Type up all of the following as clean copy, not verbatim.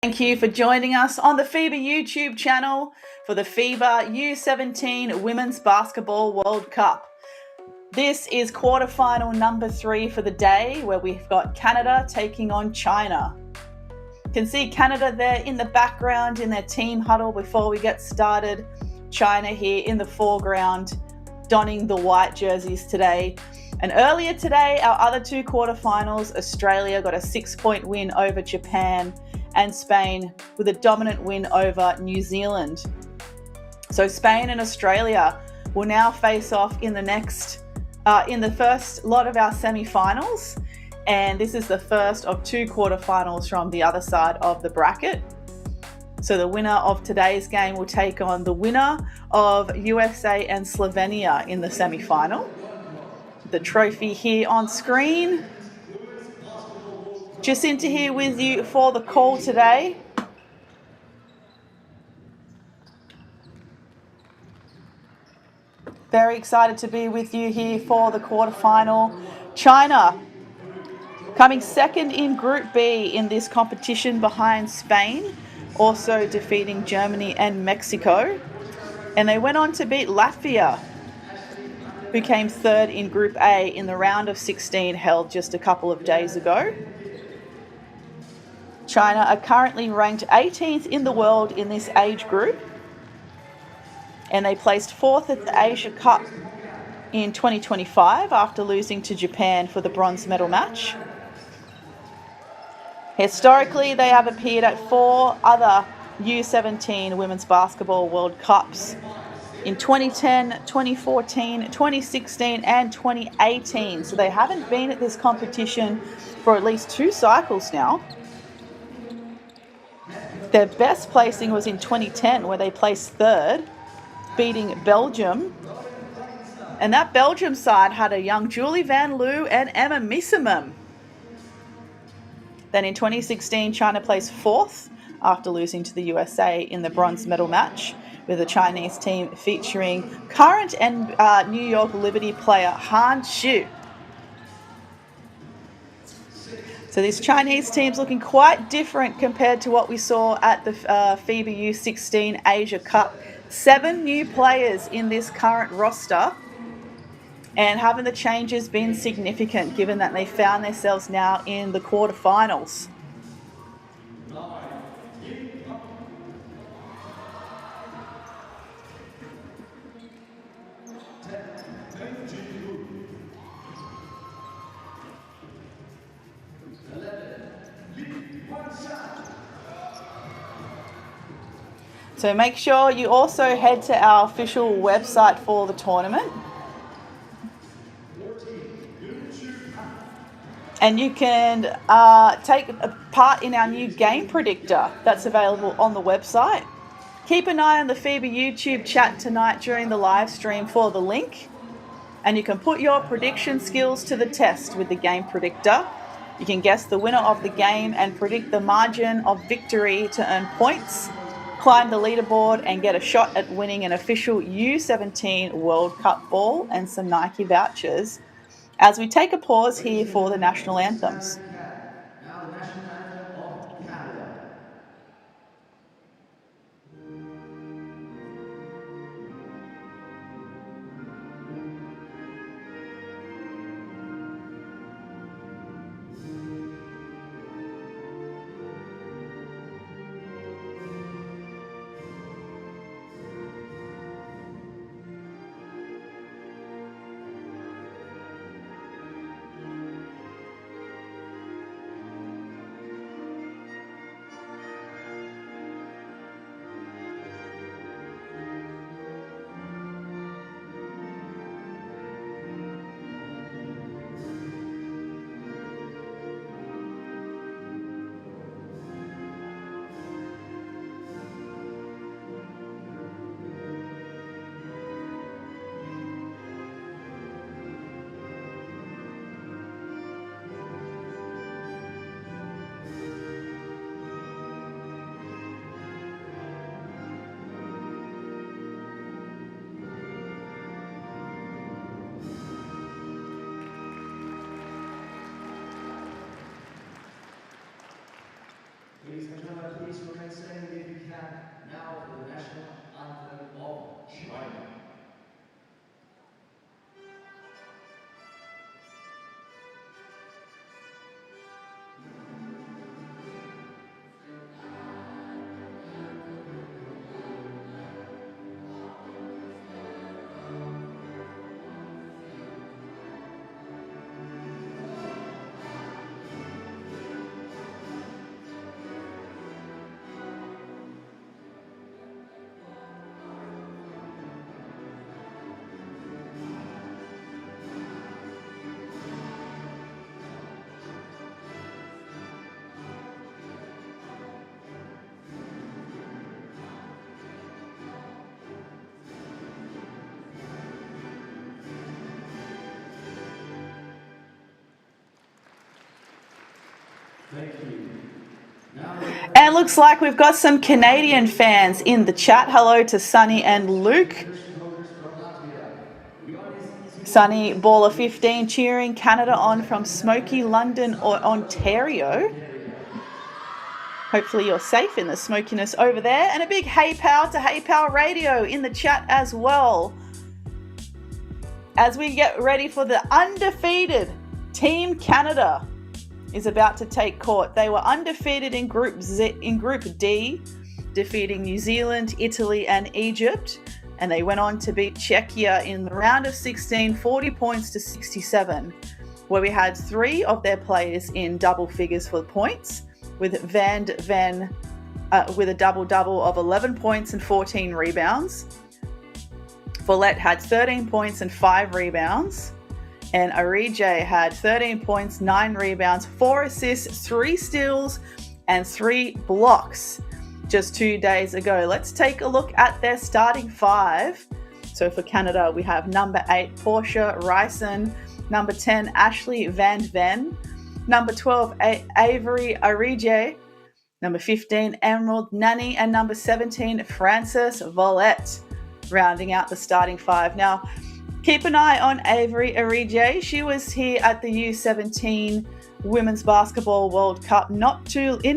Thank you for joining us on the FIBA YouTube channel for the FIBA U17 Women's Basketball World Cup. This is quarterfinal number 3 for the day, where we've got Canada taking on China. You can see Canada there in the background in their team huddle before we get started. China here in the foreground, donning the white jerseys today. And earlier today, our other two quarterfinals, Australia got a 6-point win over Japan, and Spain with a dominant win over New Zealand. So Spain and Australia will now face off in the first lot of our semi-finals, and this is the first of 2 quarterfinals from the other side of the bracket. So the winner of today's game will take on the winner of USA and Slovenia in the semi-final. The trophy here on screen. Jacinta here with you for the call today. Very excited to be with you here for the quarterfinal. China coming second in Group B in this competition behind Spain, also defeating Germany and Mexico. And they went on to beat Latvia, who came third in Group A in the round of 16 held just a couple of days ago. China are currently ranked 18th in the world in this age group, and they placed 4th at the Asia Cup in 2025 after losing to Japan for the bronze medal match. Historically, they have appeared at 4 other U17 Women's Basketball World Cups in 2010, 2014, 2016 and 2018. So they haven't been at this competition for at least 2 cycles now. Their best placing was in 2010, where they placed 3rd, beating Belgium. And that Belgium side had a young Julie Van Loo and Emma Missimum. Then in 2016, China placed 4th after losing to the USA in the bronze medal match, with the Chinese team featuring current and New York Liberty player Han Xu. So this Chinese team's looking quite different compared to what we saw at the FIBA U16 Asia Cup. 7 new players in this current roster, and haven't the changes been significant given that they found themselves now in the quarterfinals? So make sure you also head to our official website for the tournament. And you can take part in our new game predictor that's available on the website. Keep an eye on the FIBA YouTube chat tonight during the live stream for the link. And you can put your prediction skills to the test with the game predictor. You can guess the winner of the game and predict the margin of victory to earn points, climb the leaderboard and get a shot at winning an official U17 World Cup ball and some Nike vouchers, as we take a pause here for the national anthems. Now the national anthem of Canada. please remain standing if you can. Now for the national anthem of China. Thank you. And looks like we've got some Canadian fans in the chat. Hello to Sunny and Luke. Sunny, Baller 15, cheering Canada on from smoky London or Ontario. Hopefully you're safe in the smokiness over there. And a big hey pal to Hey Pal Radio in the chat as well. As we get ready for the undefeated Team Canada is about to take court. They were undefeated in Group D, defeating New Zealand, Italy and Egypt. And they went on to beat Czechia in the round of 16, 40 points to 67, where we had 3 of their players in double figures for points, with Van with a double-double of 11 points and 14 rebounds. Follett had 13 points and 5 rebounds. And Arije had 13 points, 9 rebounds, 4 assists, 3 steals, and 3 blocks just 2 days ago. Let's take a look at their starting 5. So for Canada, we have number 8, Portia Ryson, number 10, Ashley Van Ven, number 12, Avery Arije, number 15, Emerald Nani, and number 17, Frances Volette, rounding out the starting 5. Now, keep an eye on Avery Arije. She was here at the U17 Women's Basketball World Cup in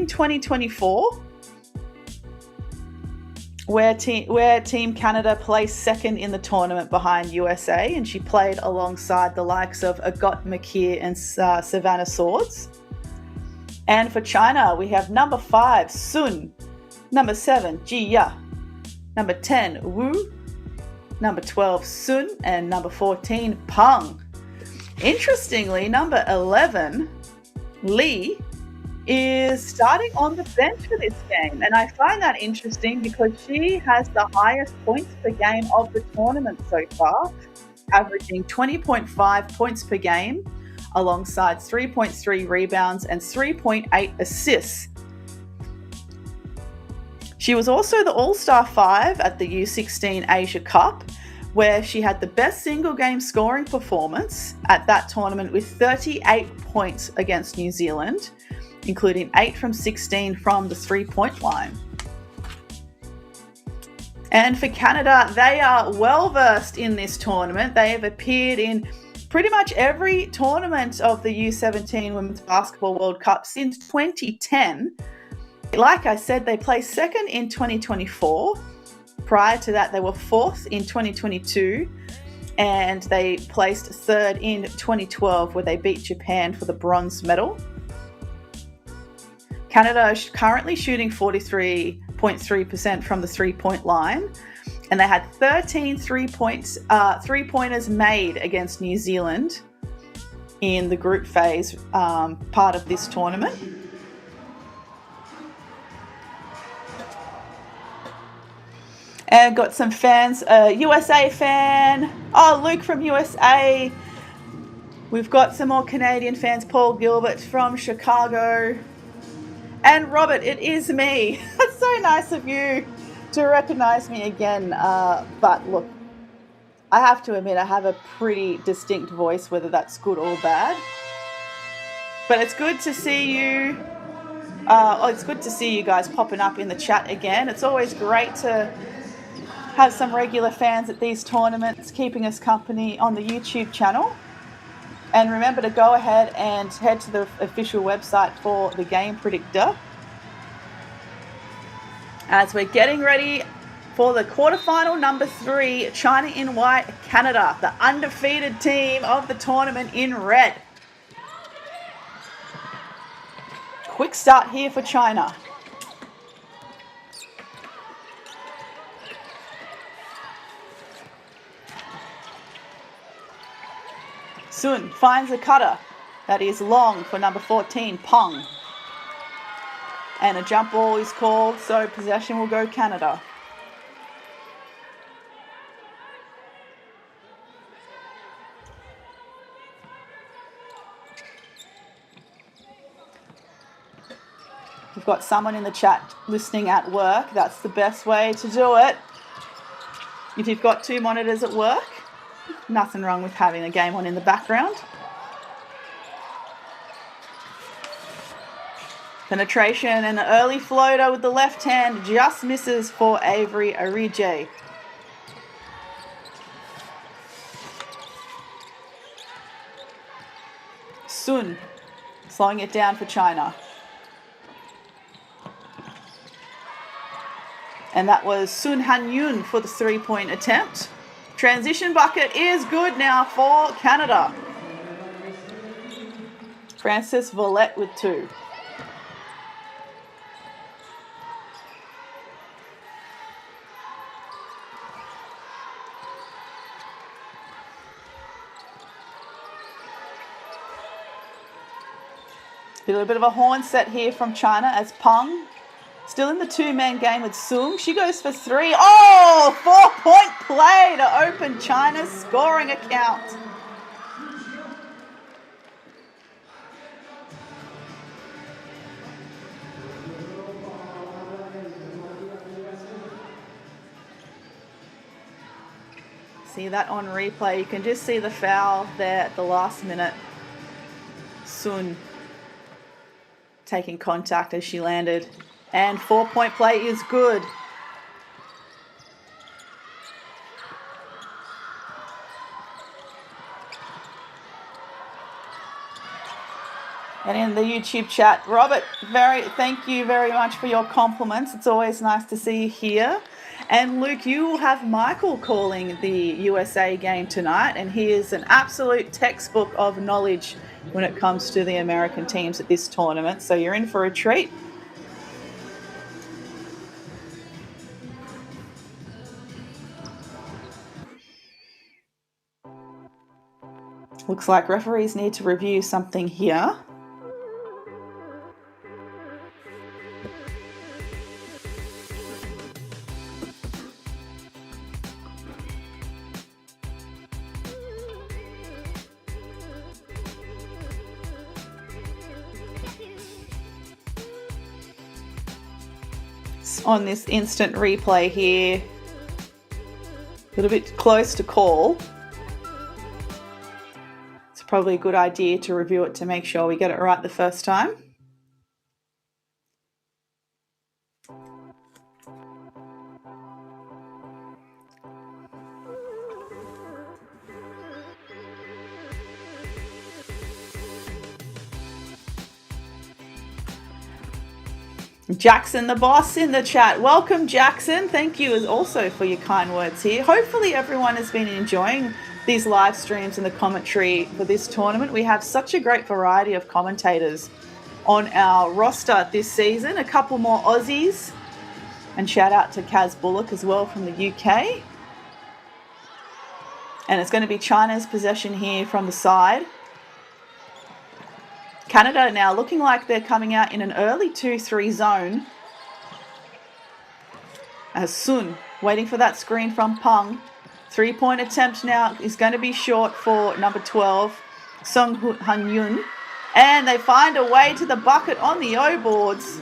2024, where Team Canada placed second in the tournament behind USA, and she played alongside the likes of Agot McKeer and Savannah Swords. And for China, we have number 5, Sun, number 7, Jia, number 10, Wu, number 12, Sun, and number 14, Peng. Interestingly, number 11, Li, is starting on the bench for this game. And I find that interesting because she has the highest points per game of the tournament so far, averaging 20.5 points per game, alongside 3.3 rebounds and 3.8 assists. She was also the All-Star 5 at the U16 Asia Cup, where she had the best single game scoring performance at that tournament with 38 points against New Zealand, including 8 from 16 from the 3-point line. And for Canada, they are well versed in this tournament. They have appeared in pretty much every tournament of the U17 Women's Basketball World Cup since 2010. Like I said, they placed second in 2024. Prior to that, they were 4th in 2022, and they placed 3rd in 2012, where they beat Japan for the bronze medal. Canada is currently shooting 43.3% from the 3-point line, and they had 13 three-pointers made against New Zealand in the group phase part of this tournament. And got some fans, USA fan. Oh, Luke from USA. We've got some more Canadian fans. Paul Gilbert from Chicago. And Robert, it is me. It's so nice of you to recognize me again. But look, I have to admit I have a pretty distinct voice, whether that's good or bad. But it's good to see you. It's good to see you guys popping up in the chat again. It's always great to have some regular fans at these tournaments keeping us company on the YouTube channel. And remember to go ahead and head to the official website for the Game Predictor. As we're getting ready for the quarterfinal number 3, China in white, Canada, the undefeated team of the tournament in red. Quick start here for China. Sun finds a cutter that is long for number 14, Peng. And a jump ball is called, so possession will go Canada. We've got someone in the chat listening at work. That's the best way to do it. If you've got 2 monitors at work, nothing wrong with having a game on in the background. Penetration and an early floater with the left hand just misses for Avery Arije. Sun slowing it down for China. And that was Sun Han-yun for the 3-point attempt. Transition bucket is good now for Canada. Francis Volette with 2. A little bit of a horn set here from China as Peng, still in the 2-man game with Sung. She goes for 3. Oh, 4-point play to open China's scoring account. See that on replay. You can just see the foul there at the last minute. Sun taking contact as she landed. And 4-point play is good. And in the YouTube chat, Robert, thank you very much for your compliments. It's always nice to see you here. And Luke, you will have Michael calling the USA game tonight, and he is an absolute textbook of knowledge when it comes to the American teams at this tournament. So you're in for a treat. Looks like referees need to review something here. On this instant replay here, a little bit close to call. It's probably a good idea to review it to make sure we get it right the first time. Jackson, the boss, in the chat. Welcome, Jackson. Thank you also for your kind words here. Hopefully everyone has been enjoying these live streams and the commentary for this tournament. We have such a great variety of commentators on our roster this season. A couple more Aussies. And shout out to Kaz Bullock as well from the UK. And it's going to be China's possession here from the side. Canada now looking like they're coming out in an early 2-3 zone. As Sun waiting for that screen from Peng. 3-point attempt now is going to be short for number 12, Sung Han-yun. And they find a way to the bucket on the O boards.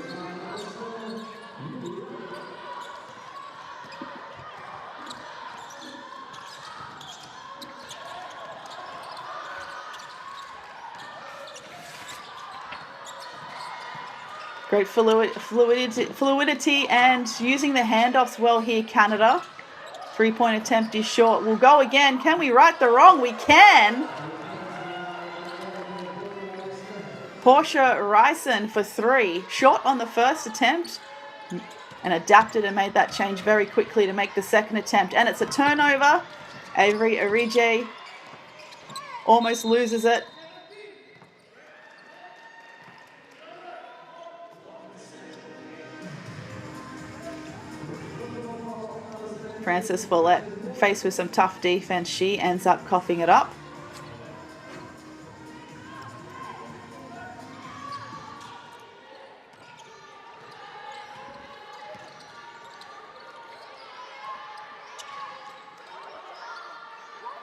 Great fluidity and using the handoffs well here, Canada. 3-point attempt is short. We'll go again. Can we right the wrong? We can. Portia Ryson for 3. Short on the first attempt. and adapted and made that change very quickly to make the second attempt. And it's a turnover. Avery Orije almost loses it. Frances Follett, faced with some tough defense, she ends up coughing it up.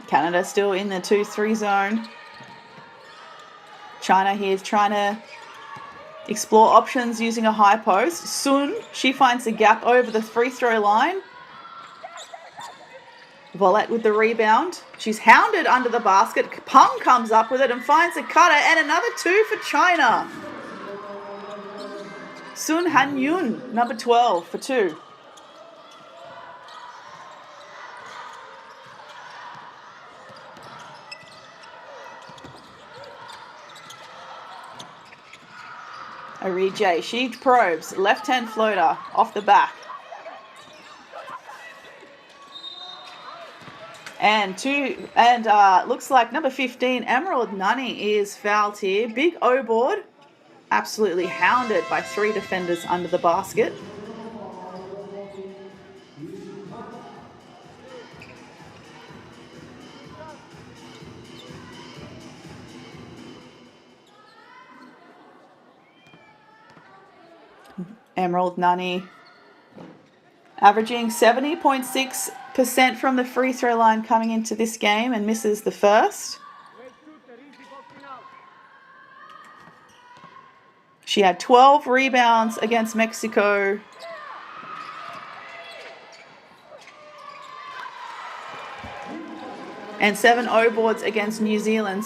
Canada still in the 2-3 zone. China here is trying to explore options using a high post. Sun, she finds the gap over the free throw line. Volette with the rebound. She's hounded under the basket. Peng comes up with it and finds a cutter, and another 2 for China. Sun Han-yun, number 12 for 2. Orije, she probes, left-hand floater off the back. And looks like number 15, Emerald Nani, is fouled here. Big O board, absolutely hounded by 3 defenders under the basket. Emerald Nani averaging 70.6% from the free throw line coming into this game and misses the first. She had 12 rebounds against Mexico. And 7 O boards against New Zealand.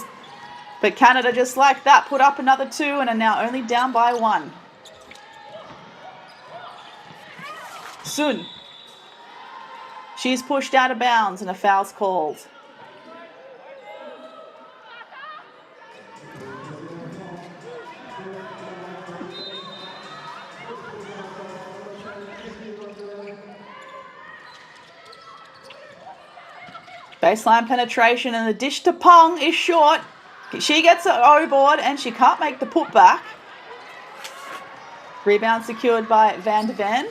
But Canada, just like that, put up another 2 and are now only down by 1. Sun. She's pushed out of bounds and a foul's called. Baseline penetration and the dish to Peng is short. She gets an O board and she can't make the putback. Rebound secured by Van de Ven.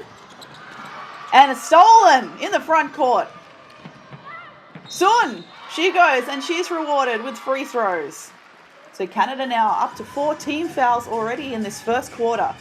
And it's stolen in the front court. Sun, she goes and she's rewarded with free throws. So Canada now up to 4 team fouls already in this first quarter.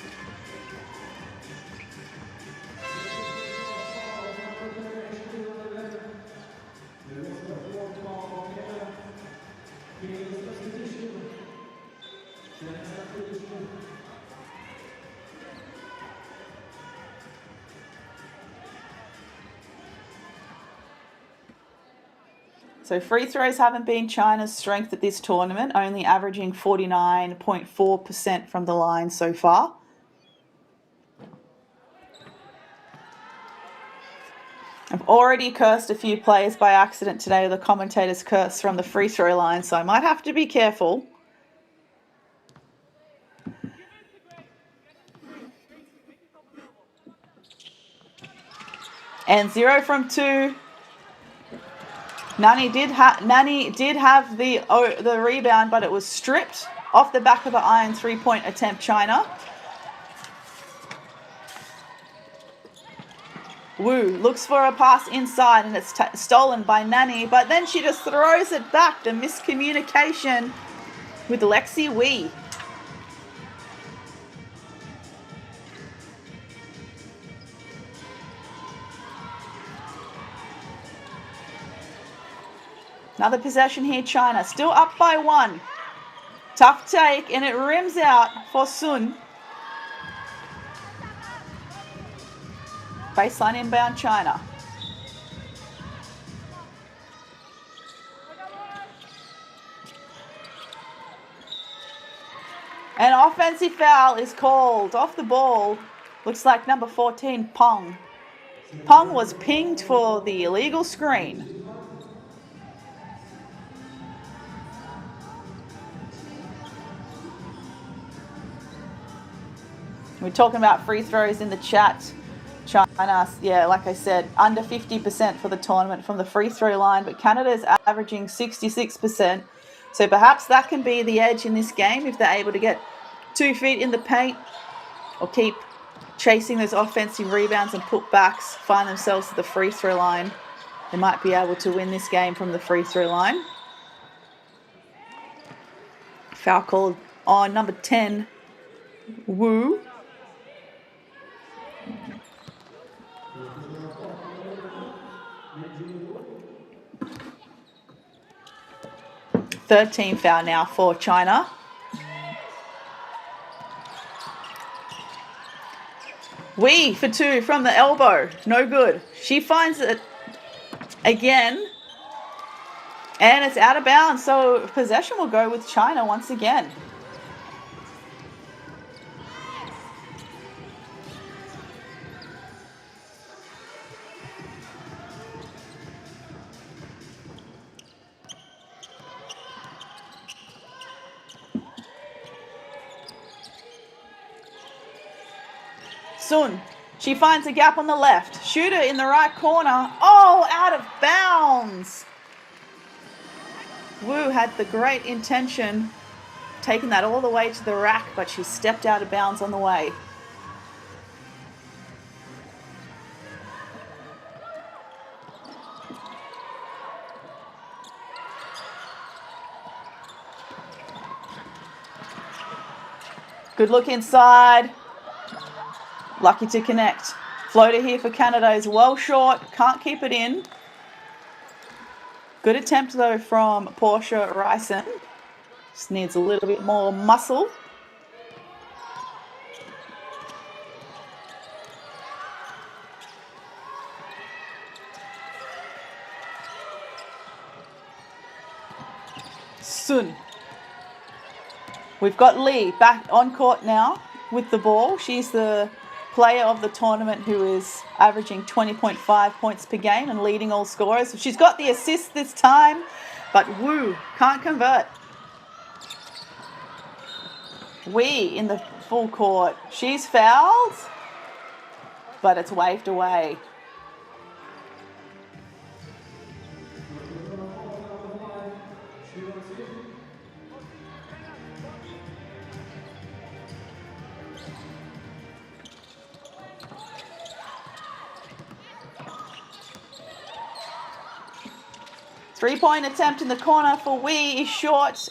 So free throws haven't been China's strength at this tournament, only averaging 49.4% from the line so far. I've already cursed a few players by accident today. The commentators cursed from the free throw line, so I might have to be careful. And 0 from 2. Nani did have the rebound, but it was stripped off the back of the iron 3-point attempt, China. Wu looks for a pass inside and it's stolen by Nani, but then she just throws it back. The miscommunication with Lexi Wee. Another possession here, China. Still up by 1. Tough take, and it rims out for Sun. Baseline inbound, China. An offensive foul is called off the ball. Looks like number 14, Peng. Peng was pinged for the illegal screen. We're talking about free throws in the chat. China, yeah, like I said, under 50% for the tournament from the free throw line, but Canada is averaging 66%. So perhaps that can be the edge in this game if they're able to get 2 feet in the paint or keep chasing those offensive rebounds and putbacks, find themselves at the free throw line. They might be able to win this game from the free throw line. Foul called on number 10, Wu. Third team foul now for China. Wee for 2 from the elbow. No good. She finds it again. And it's out of bounds. So possession will go with China once again. Sun, she finds a gap on the left. Shooter in the right corner. Oh, out of bounds. Wu had the great intention, taking that all the way to the rack, but she stepped out of bounds on the way. Good look inside. Lucky to connect. Floater here for Canada is well short. Can't keep it in. Good attempt though from Portia Ryson. Just needs a little bit more muscle. Sun. We've got Lee back on court now with the ball. She's the player of the tournament who is averaging 20.5 points per game and leading all scorers. She's got the assist this time, but Wu can't convert. Wee in the full court. She's fouled, but it's waved away. Three-point attempt in the corner for Wee is short,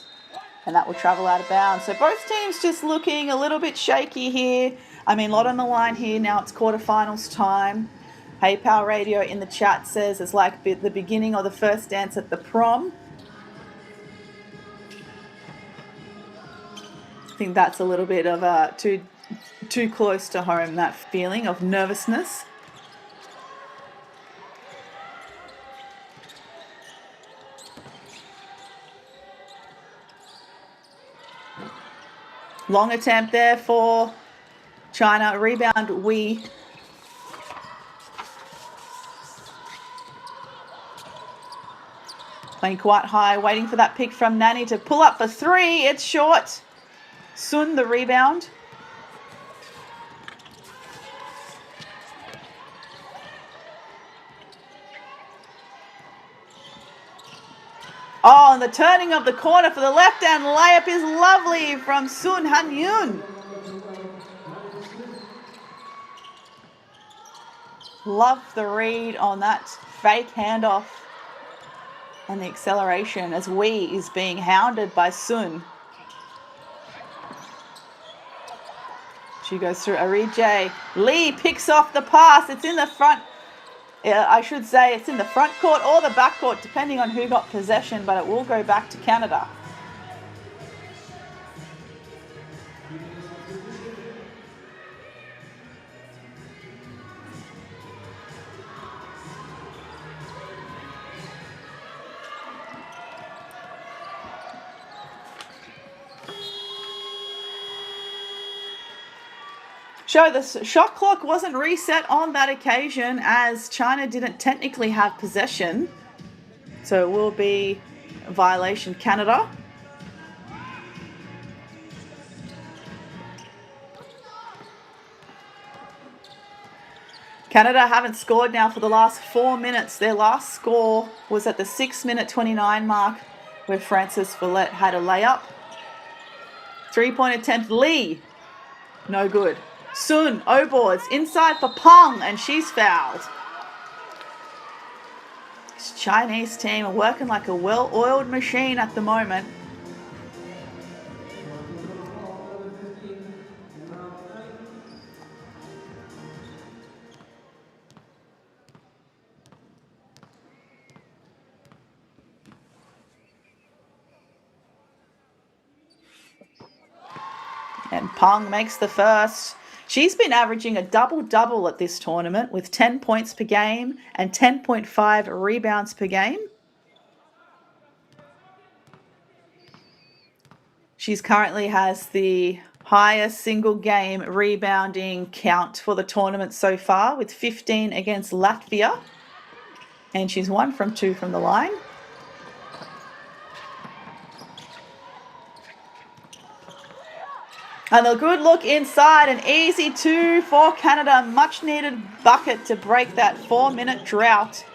and that will travel out of bounds. So both teams just looking a little bit shaky here. I mean, a lot on the line here. Now it's quarterfinals time. Hey Power Radio in the chat says it's like the beginning of the first dance at the prom. I think that's a little bit of too close to home, that feeling of nervousness. Long attempt there for China. Rebound, Wee. Playing quite high, waiting for that pick from Nani to pull up for 3. It's short. Sun, the rebound. Oh, and the turning of the corner for the left-hand layup is lovely from Sun Han-yoon. Love the read on that fake handoff and the acceleration as Wee is being hounded by Sun. She goes through Arije. Lee picks off the pass. It's in the front. I should say it's in the front court or the back court, depending on who got possession, but it will go back to Canada. So the shot clock wasn't reset on that occasion as China didn't technically have possession. So it will be a violation Canada. Canada haven't scored now for the last 4 minutes. Their last score was at the 6-minute 29 mark where Frances Follett had a layup. 3-point attempt, Lee. No good. Sun, O-boards, inside for Peng, and she's fouled. This Chinese team are working like a well-oiled machine at the moment. And Peng makes the first. She's been averaging a double-double at this tournament with 10 points per game and 10.5 rebounds per game. She's currently has the highest single game rebounding count for the tournament so far with 15 against Latvia. And she's 1 from 2 from the line. And a good look inside, an easy 2 for Canada. Much needed bucket to break that 4-minute drought.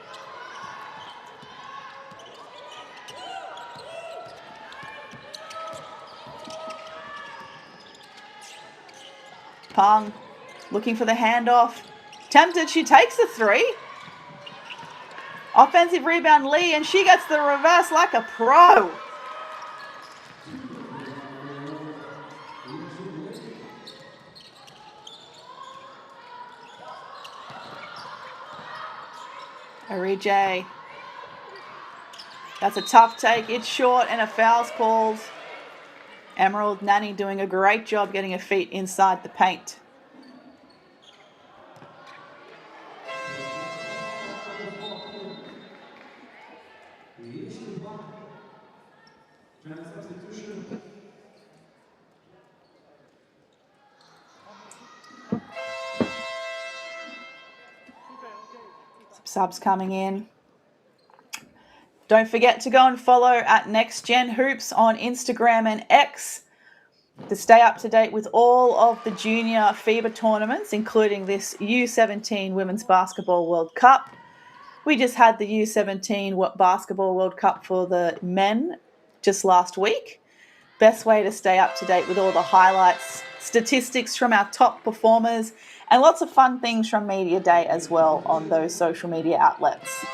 Peng looking for the handoff. Tempted, she takes the 3. Offensive rebound, Lee, and she gets the reverse like a pro. Arije. That's a tough take. It's short and a foul's called. Emerald Nanny doing a great job getting her feet inside the paint. Subs coming in. Don't forget to go and follow at Next Gen Hoops on Instagram and X to stay up to date with all of the junior FIBA tournaments, including this U17 Women's Basketball World Cup. We just had the U17 Basketball World Cup for the men just last week. Best way to stay up to date with all the highlights, statistics from our top performers, and lots of fun things from Media Day as well on those social media outlets.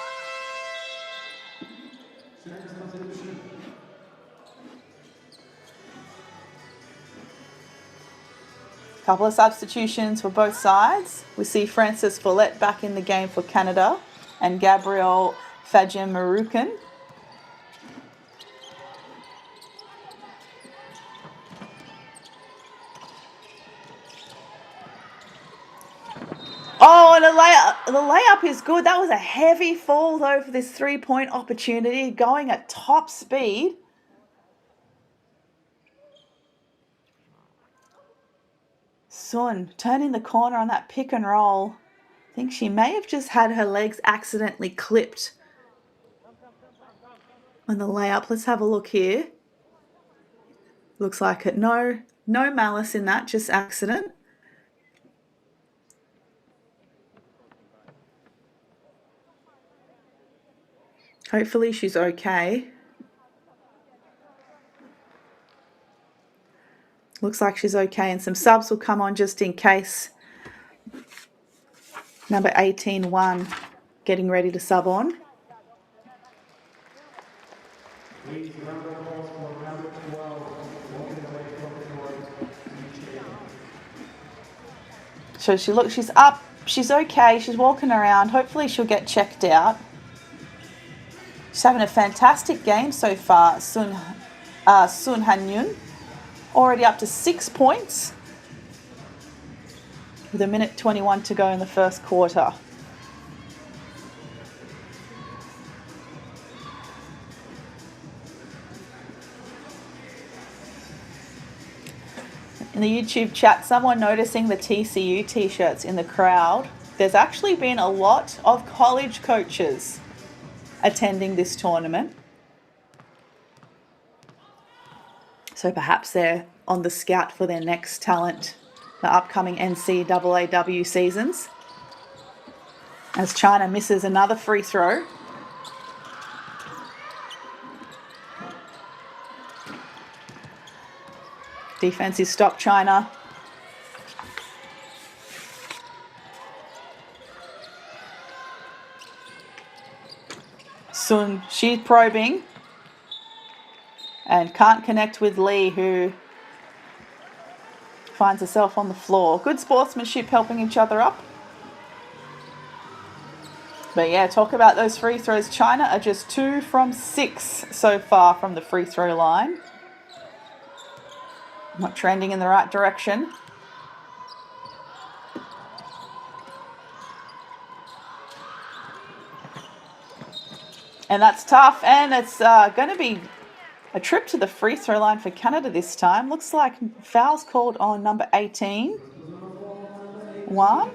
Couple of substitutions for both sides. We see Frances Follett back in the game for Canada and Gabrielle Fajemarukan. Oh, and the layup is good. That was a heavy fall, though, for this 3-point opportunity, going at top speed. Sun turning the corner on that pick and roll. I think she may have just had her legs accidentally clipped on the layup. Let's have a look here. Looks like it. No malice in that, just accident. Hopefully she's okay. Looks like she's okay, and some subs will come on just in case. Number 18-1 getting ready to sub on. So she's up, she's okay, she's walking around. Hopefully she'll get checked out. She's having a fantastic game so far, Sun Han-yun. Already up to 6 points with 1:21 to go in the first quarter. In the YouTube chat, someone noticing the TCU t-shirts in the crowd. There's actually been a lot of college coaches attending this tournament. So perhaps they're on the scout for their next talent, the upcoming NCAAW seasons. as China misses another free throw. Defensive stop, China. Sun, she's probing and can't connect with Lee, who finds herself on the floor. Good sportsmanship, helping each other up. But yeah, talk about those free throws. China are just 2 from 6 so far from the free throw line. Not trending in the right direction. And that's tough, and it's going to be a trip to the free throw line for Canada this time. Looks like fouls called on number 18. One.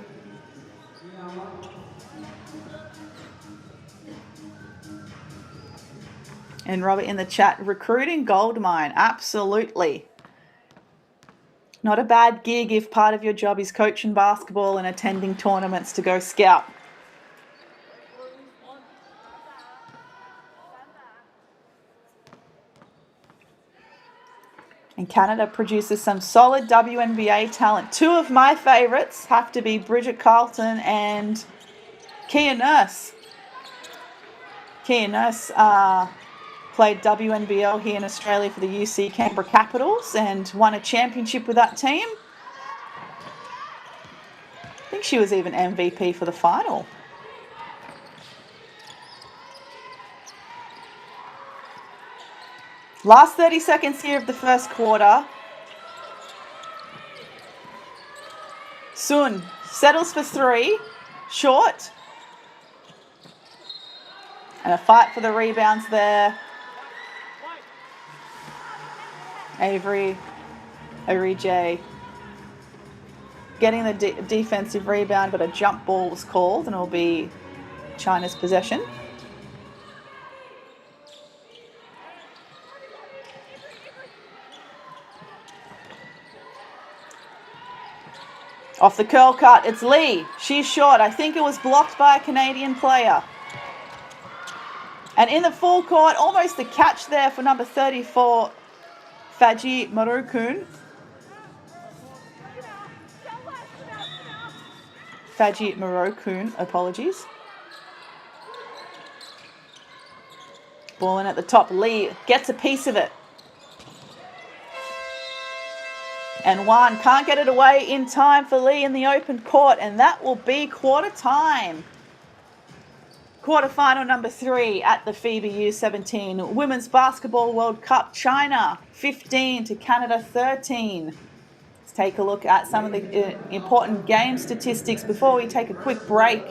And Robert in the chat, recruiting goldmine. Absolutely. Not a bad gig if part of your job is coaching basketball and attending tournaments to go scout. And Canada produces some solid WNBA talent. 2 of my favourites have to be Bridget Carlton and Kia Nurse. Kia Nurse played WNBL here in Australia for the UC Canberra Capitals and won a championship with that team. I think she was even MVP for the final. Last 30 seconds here of the first quarter. Sun settles for 3. Short. And a fight for the rebounds there. Avery Orije getting the defensive rebound, but a jump ball was called and it will be China's possession. Off the curl cut, it's Lee. She's short. I think it was blocked by a Canadian player. And in the full court, almost a catch there for number 34, Faji Marokun. Faji Marokun, apologies. Ball in at the top. Lee gets a piece of it. And Juan can't get it away in time for Lee in the open court, and that will be quarter time. Quarterfinal number 3 at the FIBA U17 Women's Basketball World Cup. China 15 to Canada 13. Let's take a look at some of the important game statistics before we take a quick break.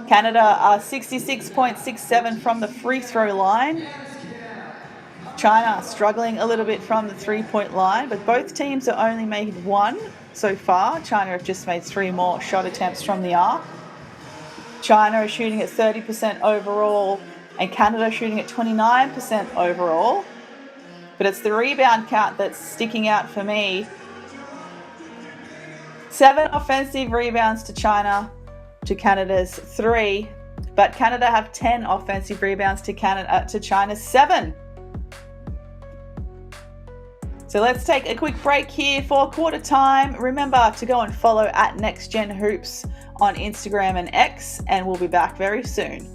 Canada are 66.67 from the free throw line. China struggling a little bit from the 3-point line, but both teams are only made 1 so far. China have just made 3 more shot attempts from the arc. China is shooting at 30% overall, and Canada shooting at 29% overall. But it's the rebound count that's sticking out for me. 7 offensive rebounds to China, to Canada's 3. But Canada have 10 offensive rebounds to China's 7. So let's take a quick break here for quarter time. Remember to go and follow at NextGenHoops on Instagram and X, and we'll be back very soon.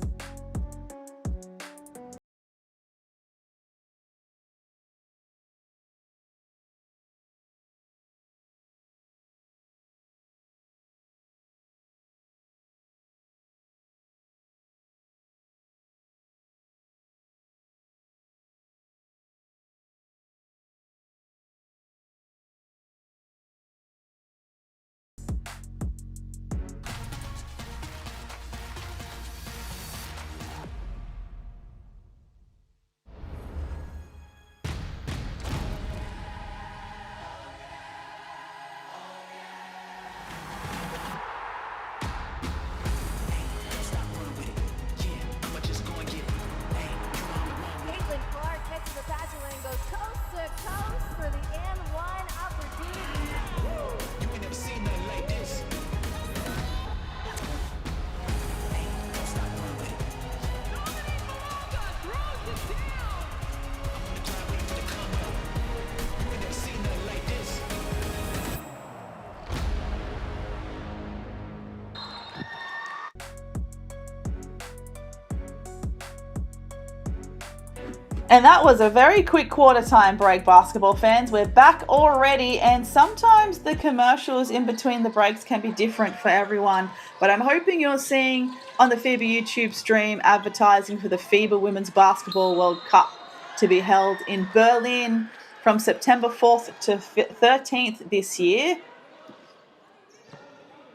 And that was a very quick quarter time break, basketball fans. We're back already, and sometimes the commercials in between the breaks can be different for everyone. But I'm hoping you're seeing on the FIBA YouTube stream advertising for the FIBA Women's Basketball World Cup to be held in Berlin from September 4th to 13th this year.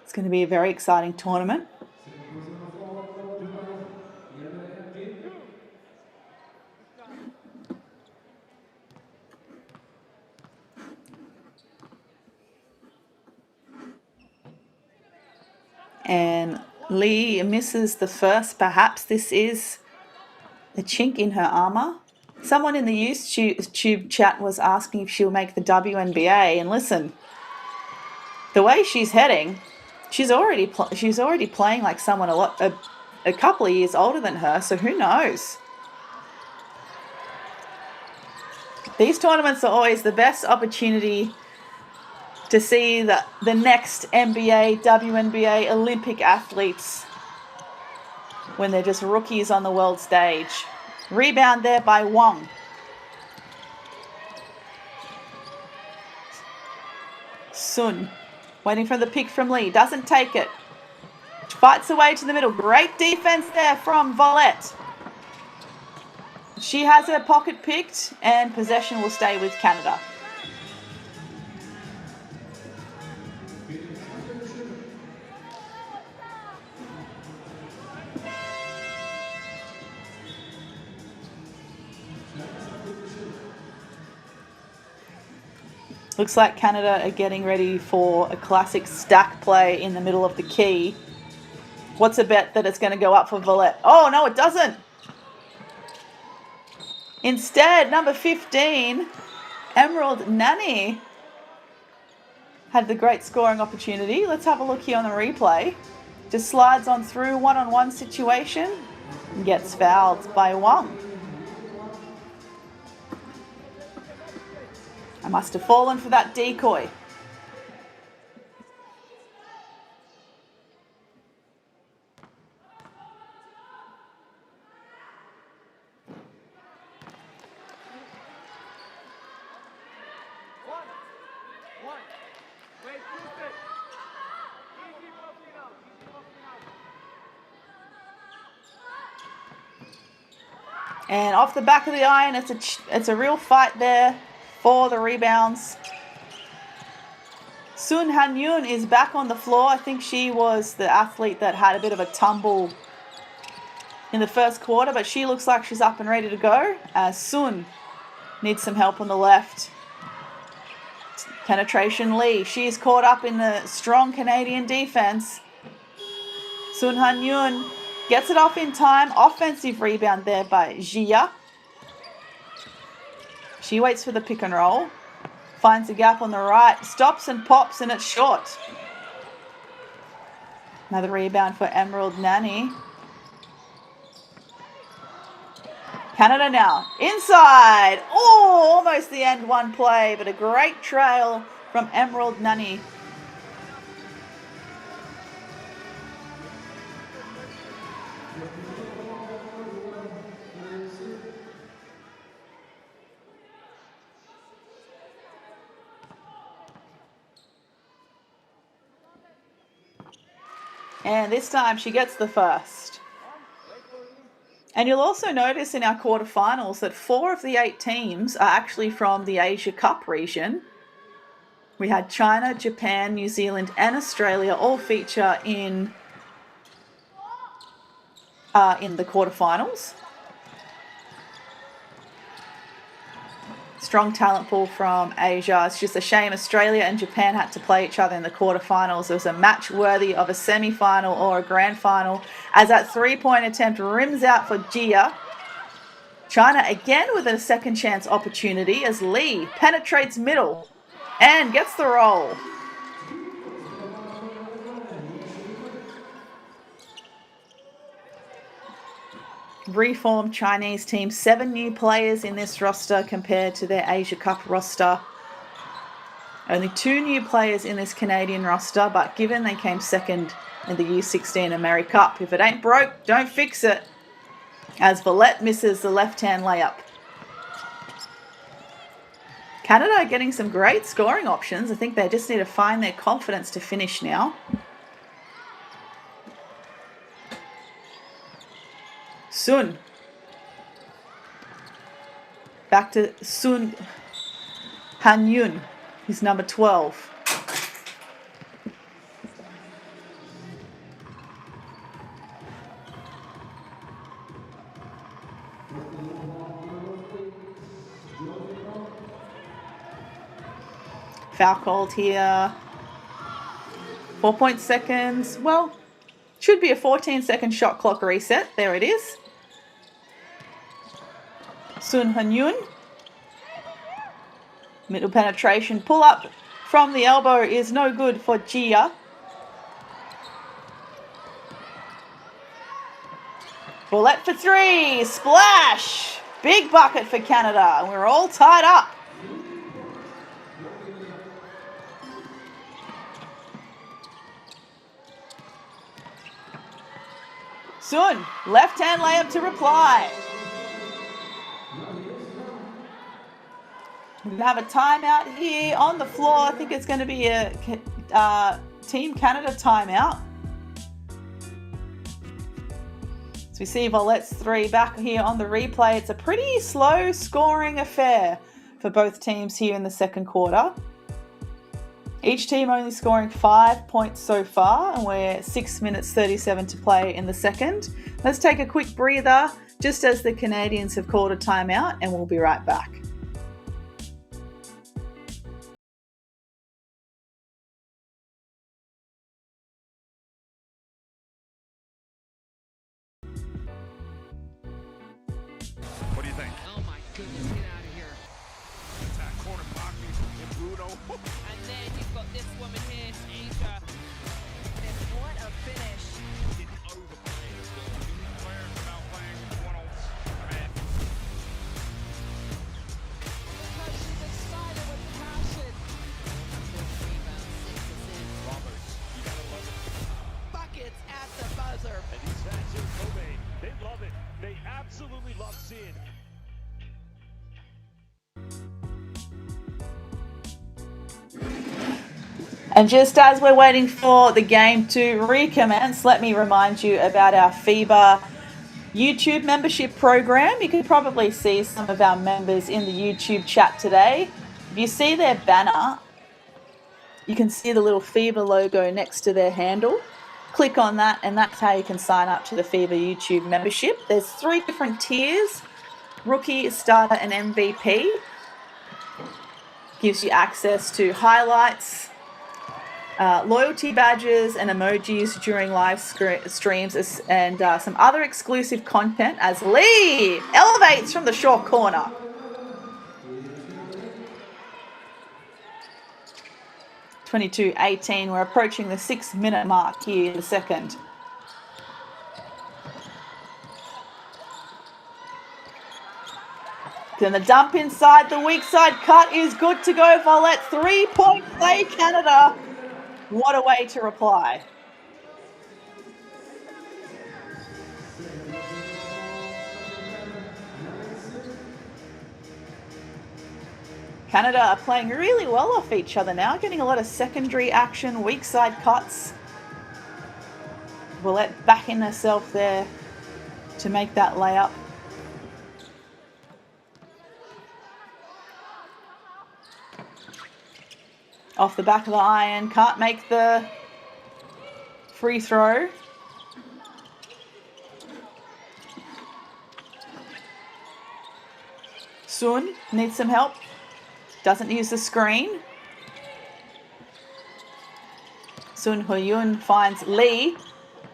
It's going to be a very exciting tournament. And Lee misses the first. Perhaps this is a chink in her armor. Someone in the YouTube chat was asking if she'll make the WNBA. And listen, the way she's heading, she's already playing like someone a couple of years older than her. So who knows? These tournaments are always the best opportunity to see the next NBA, WNBA, Olympic athletes when they're just rookies on the world stage. Rebound there by Wong. Sun waiting for the pick from Lee. Doesn't take it. Fights away to the middle. Great defense there from Volette. She has her pocket picked, and possession will stay with Canada. Looks like Canada are getting ready for a classic stack play in the middle of the key. What's a bet that it's going to go up for Volette? Oh, no, it doesn't. Instead, number 15, Emerald Nani, had the great scoring opportunity. Let's have a look here on the replay. Just slides on through, one-on-one situation, and gets fouled by Wang. I must have fallen for that decoy. And off the back of the iron, it's a real fight there for the rebounds. Sun Han-yoon is back on the floor. I think she was the athlete that had a bit of a tumble in the first quarter, but she looks like she's up and ready to go, as Sun needs some help on the left. Penetration Lee. She's caught up in the strong Canadian defense. Sun Han-yoon gets it off in time. Offensive rebound there by Jia. She waits for the pick and roll. Finds a gap on the right. Stops and pops, and it's short. Another rebound for Emerald Nani. Canada now. Inside. Oh, almost the end one play, but a great trail from Emerald Nani. And this time she gets the first. And you'll also notice in our quarterfinals that 4 of the 8 teams are actually from the Asia Cup region. We had China, Japan, New Zealand, and Australia all feature in the quarterfinals. Strong talent pool from Asia. It's just a shame Australia and Japan had to play each other in the quarterfinals. It was a match worthy of a semi-final or a grand final, as that three-point attempt rims out for Jia. China again with a second chance opportunity as Lee penetrates middle and gets the roll. Reformed Chinese team, 7 new players in this roster compared to their Asia Cup roster. Only 2 new players in this Canadian roster, but given they came second in the U17 America Cup, if it ain't broke, don't fix it. As Volette misses the left-hand layup. Canada are getting some great scoring options. I think they just need to find their confidence to finish now. Sun. Back to Sun Han-yun. He's number 12. Foul called here. 4 seconds. Well, should be a 14-second shot clock reset. There it is. Sun Han-yun. Middle penetration. Pull up from the elbow is no good for Jia. Bullet for three. Splash. Big bucket for Canada. We're all tied up. Sun, left-hand layup to reply. We're going to have a timeout here on the floor. I think it's going to be a Team Canada timeout. So we see Volette's three back here on the replay. It's a pretty slow scoring affair for both teams here in the second quarter. Each team only scoring 5 points so far, and we're 6 minutes 37 to play in the second. Let's take a quick breather just as the Canadians have called a timeout, and we'll be right back. What do you think? Oh my goodness, get out of here. Attack corner Bobby and Bruno. And then you've got this woman here, Asia. And what a finish. Didn't overplay as well. Too many players without playing one-on-one. Because she's excited with passion. 6 rebounds, 6 assists. Roberts, you gotta love it. Buckets at the buzzer. And these fans here, Kobe, they love it. They absolutely love seeing it. And just as we're waiting for the game to recommence, let me remind you about our FIBA YouTube membership program. You can probably see some of our members in the YouTube chat today. If you see their banner, you can see the little FIBA logo next to their handle. Click on that, and that's how you can sign up to the FIBA YouTube membership. There's 3 different tiers: Rookie, Starter, and MVP. Gives you access to highlights, loyalty badges and emojis during live streams, and some other exclusive content as Lee elevates from the short corner. (22-18). We're approaching the 6-minute mark here in the second. Then the dump inside the weak side cut is good to go. Volette, 3-point play, Canada. What a way to reply. Canada are playing really well off each other now, getting a lot of secondary action, weak side cuts. Volette backing herself there to make that layup. Off the back of the iron, can't make the free throw. Sun needs some help. Doesn't use the screen. Sun Han-yun finds Lee.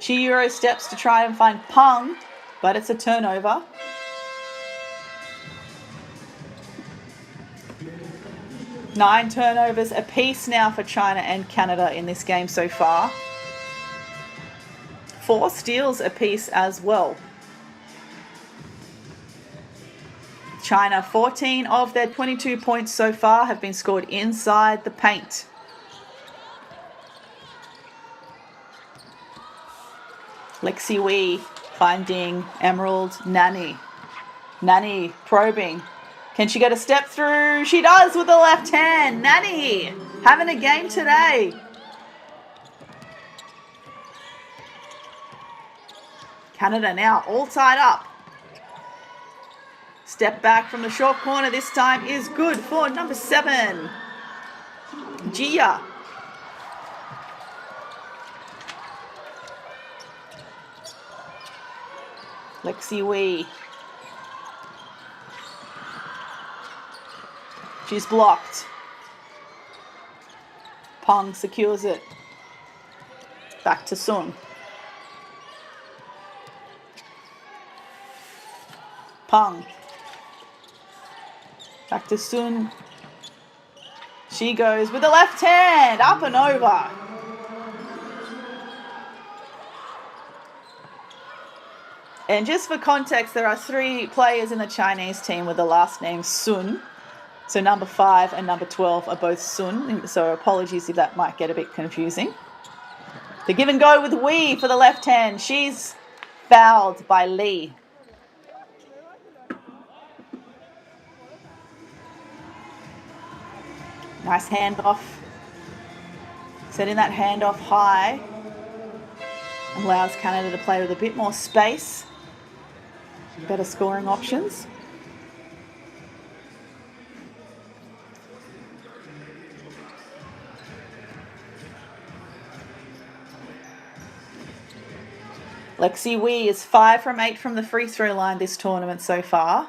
She Euro steps to try and find Peng, but it's a turnover. Nine turnovers apiece now for China and Canada in this game so far. 4 steals apiece as well. China, 14 of their 22 points so far have been scored inside the paint. Lexi Wee finding Emerald Nani. Nani probing. Can she get a step through? She does with the left hand. Nani having a game today. Canada now all tied up. Step back from the short corner this time is good for number 7, Gia. Lexi Wee. She's blocked. Pong secures it. Back to Sun. Pong. Back to Sun. She goes with the left hand, up and over. And just for context, there are 3 players in the Chinese team with the last name Sun. So number 5 and number 12 are both Sun. So apologies if that might get a bit confusing. The give and go with Wee for the left hand. She's fouled by Lee. Nice handoff. Setting that handoff high allows Canada to play with a bit more space. Better scoring options. Lexi Wee is 5 from 8 from the free throw line this tournament so far.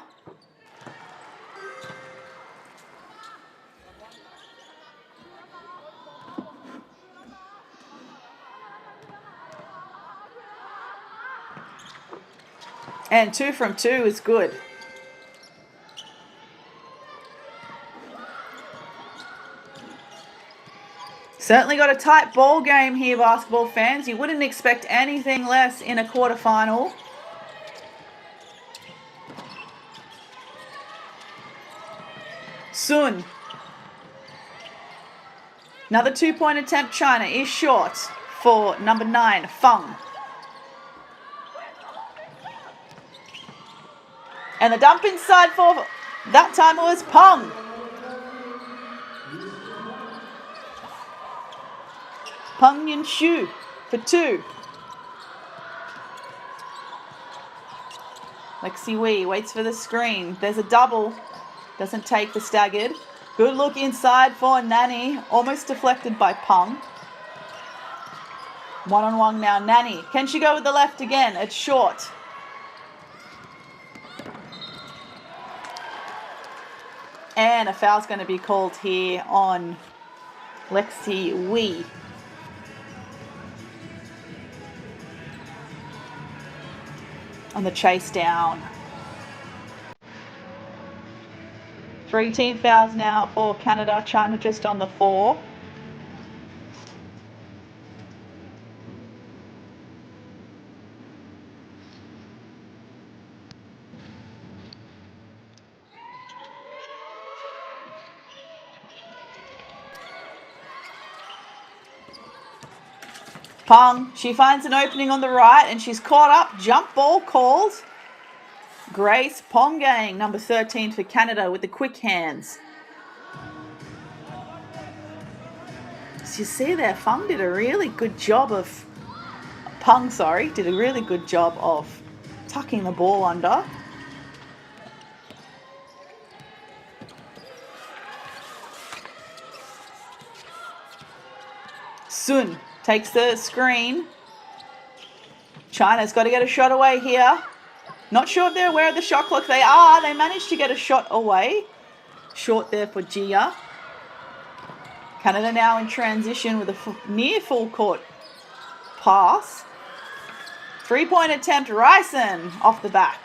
And 2 from 2 is good. Certainly got a tight ball game here, basketball fans. You wouldn't expect anything less in a quarterfinal. Sun. Another 2-point attempt. China is short for number 9, Feng. And the dump inside for that time it was Peng. Peng Yin Shu for 2. Lexi Wee waits for the screen. There's a double. Doesn't take the staggered. Good look inside for Nani. Almost deflected by Peng. One-on-one now, Nani. Can she go with the left again? It's short. And a foul's going to be called here on Lexi Wee. On the chase down. 3 team fouls now for Canada. China just on the 4. Peng, she finds an opening on the right and she's caught up. Jump ball called. Grace Pongang, number 13 for Canada with the quick hands. So you see there, Peng did a really good job of, did a really good job of tucking the ball under. Sun takes the screen. China's got to get a shot away here. Not sure if they're aware of the shot clock. They are. They managed to get a shot away. Short there for Gia. Canada now in transition with a near full court pass. 3-point attempt. Ryson off the back.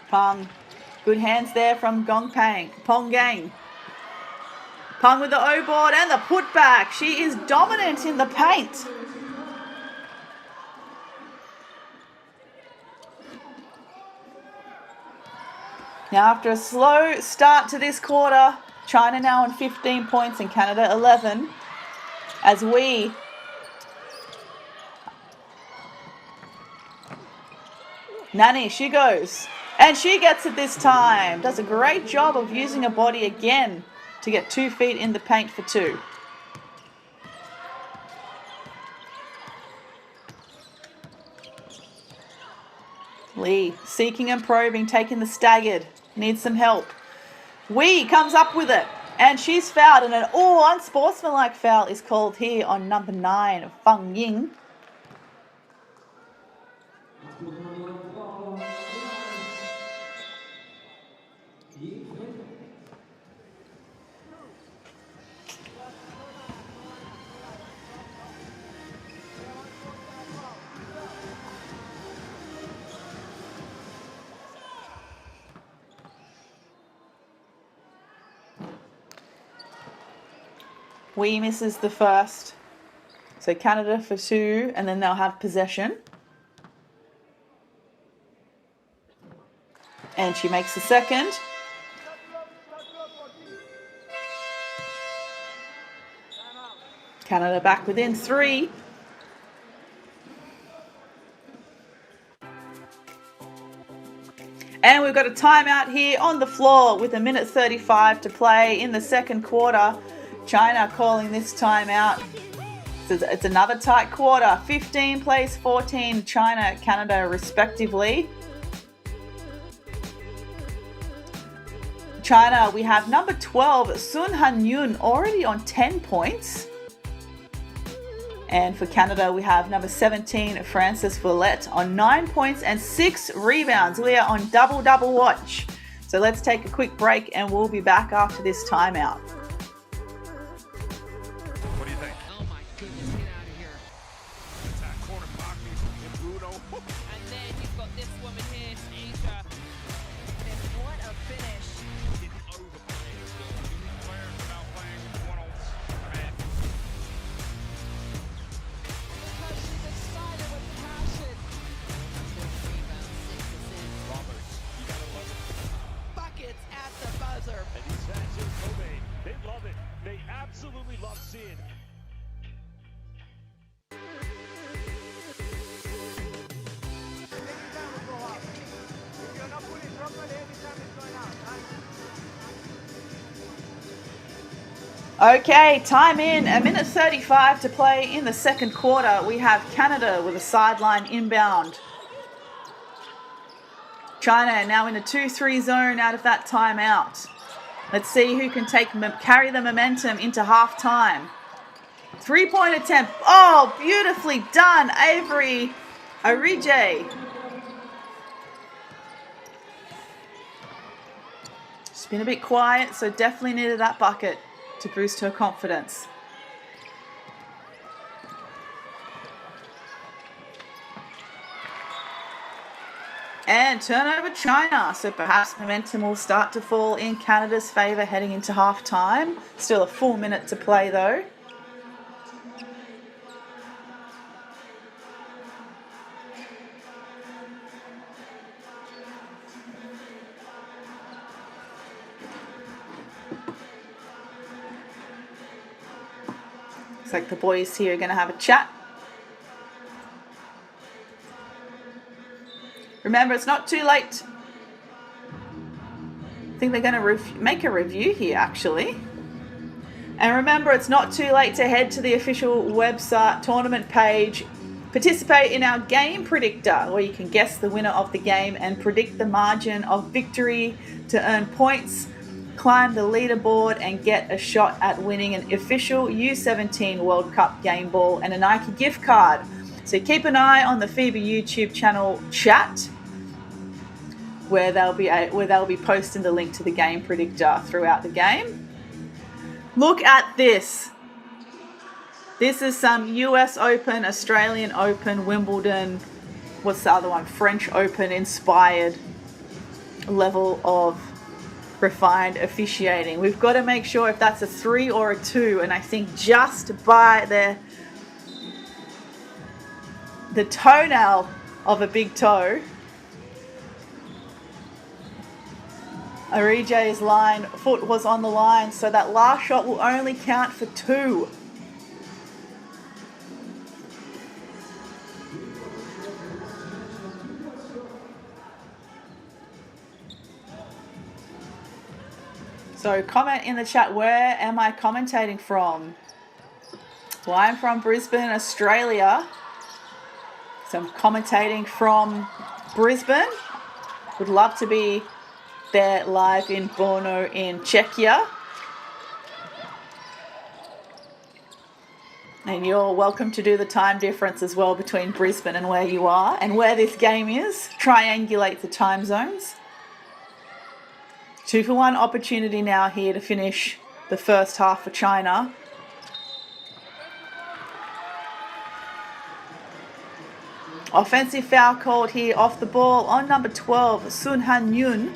Peng. Good hands there from Pongang. Peng with the O-board and the putback. She is dominant in the paint. Now after a slow start to this quarter, China now on 15 points and Canada 11. As Wee Nani, she goes. And she gets it this time. Does a great job of using her body again to get 2 feet in the paint for 2. Lee seeking and probing, taking the staggered. Needs some help. Wee comes up with it. And she's fouled. And an unsportsmanlike foul is called here on number 9, Feng Ying. Wee misses the first. So Canada for 2, and then they'll have possession. And she makes the second. Canada back within 3. And we've got a timeout here on the floor with 1:35 to play in the second quarter. China calling this timeout. It's another tight quarter. 15 plays 14, China, Canada respectively. China, we have number 12, Sun Han-yun, already on 10 points. And for Canada, we have number 17, Francis Follett, on 9 points and 6 rebounds. We are on double watch. So let's take a quick break and we'll be back after this timeout. What do you think? Oh my goodness, get out of here. It's that corner Bogby and Bruno. And then you've got this woman here, Asia. And what a finish. Didn't overplay. Unique players without playing one-offs. Man, Because she's excited with passion. 6 rebounds, 6 assists. Roberts, you gotta love it. Buckets at the buzzer. And these fans in Kobe, they love it. They absolutely love seeing it. Okay, time in. 1:35 to play in the second quarter. We have Canada with a sideline inbound. China now in a 2-3 zone out of that timeout. Let's see who can carry the momentum into halftime. 3-point attempt. Oh, beautifully done, Avery Orije. She's been a bit quiet, so definitely needed that bucket to boost her confidence. And turnover China, so perhaps momentum will start to fall in Canada's favour heading into half-time. Still a full minute to play though. Looks like the boys here are going to have a chat. Remember, it's not too late. I think they're going to make a review here, actually. And remember, it's not too late to head to the official website tournament page. Participate in our game predictor, where you can guess the winner of the game and predict the margin of victory to earn points, climb the leaderboard, and get a shot at winning an official U17 World Cup game ball and a Nike gift card. So keep an eye on the FIBA YouTube channel chat, where they'll be posting the link to the game predictor throughout the game. Look at this. This is some US Open, Australian Open, Wimbledon, what's the other one? French Open inspired level of refined officiating. We've got to make sure if that's a 3 or a 2, and I think just by the toenail of a big toe, Orije's foot was on the line, so that last shot will only count for 2. So comment in the chat, where am I commentating from? Well, I'm from Brisbane, Australia. So I'm commentating from Brisbane. Would love to be there live in Brno in Czechia. And you're welcome to do the time difference as well between Brisbane and where you are and where this game is. Triangulate the time zones. 2-for-1 opportunity now here to finish the first half for China. Offensive foul called here off the ball on number 12, Sun Han Yun.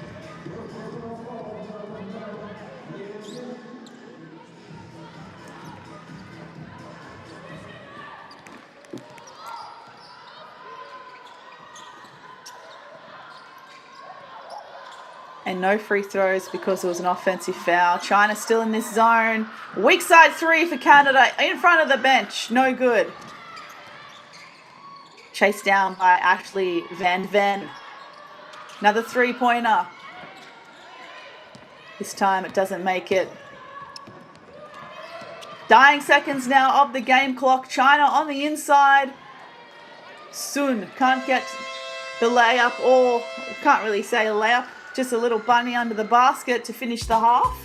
And no free throws because it was an offensive foul. China still in this zone. Weak side three for Canada in front of the bench. No good. Chased down by Ashley Van Ven. Another three-pointer. This time it doesn't make it. Dying seconds now of the game clock. China on the inside. Sun can't get the layup, or can't really say a layup. Just a little bunny under the basket to finish the half.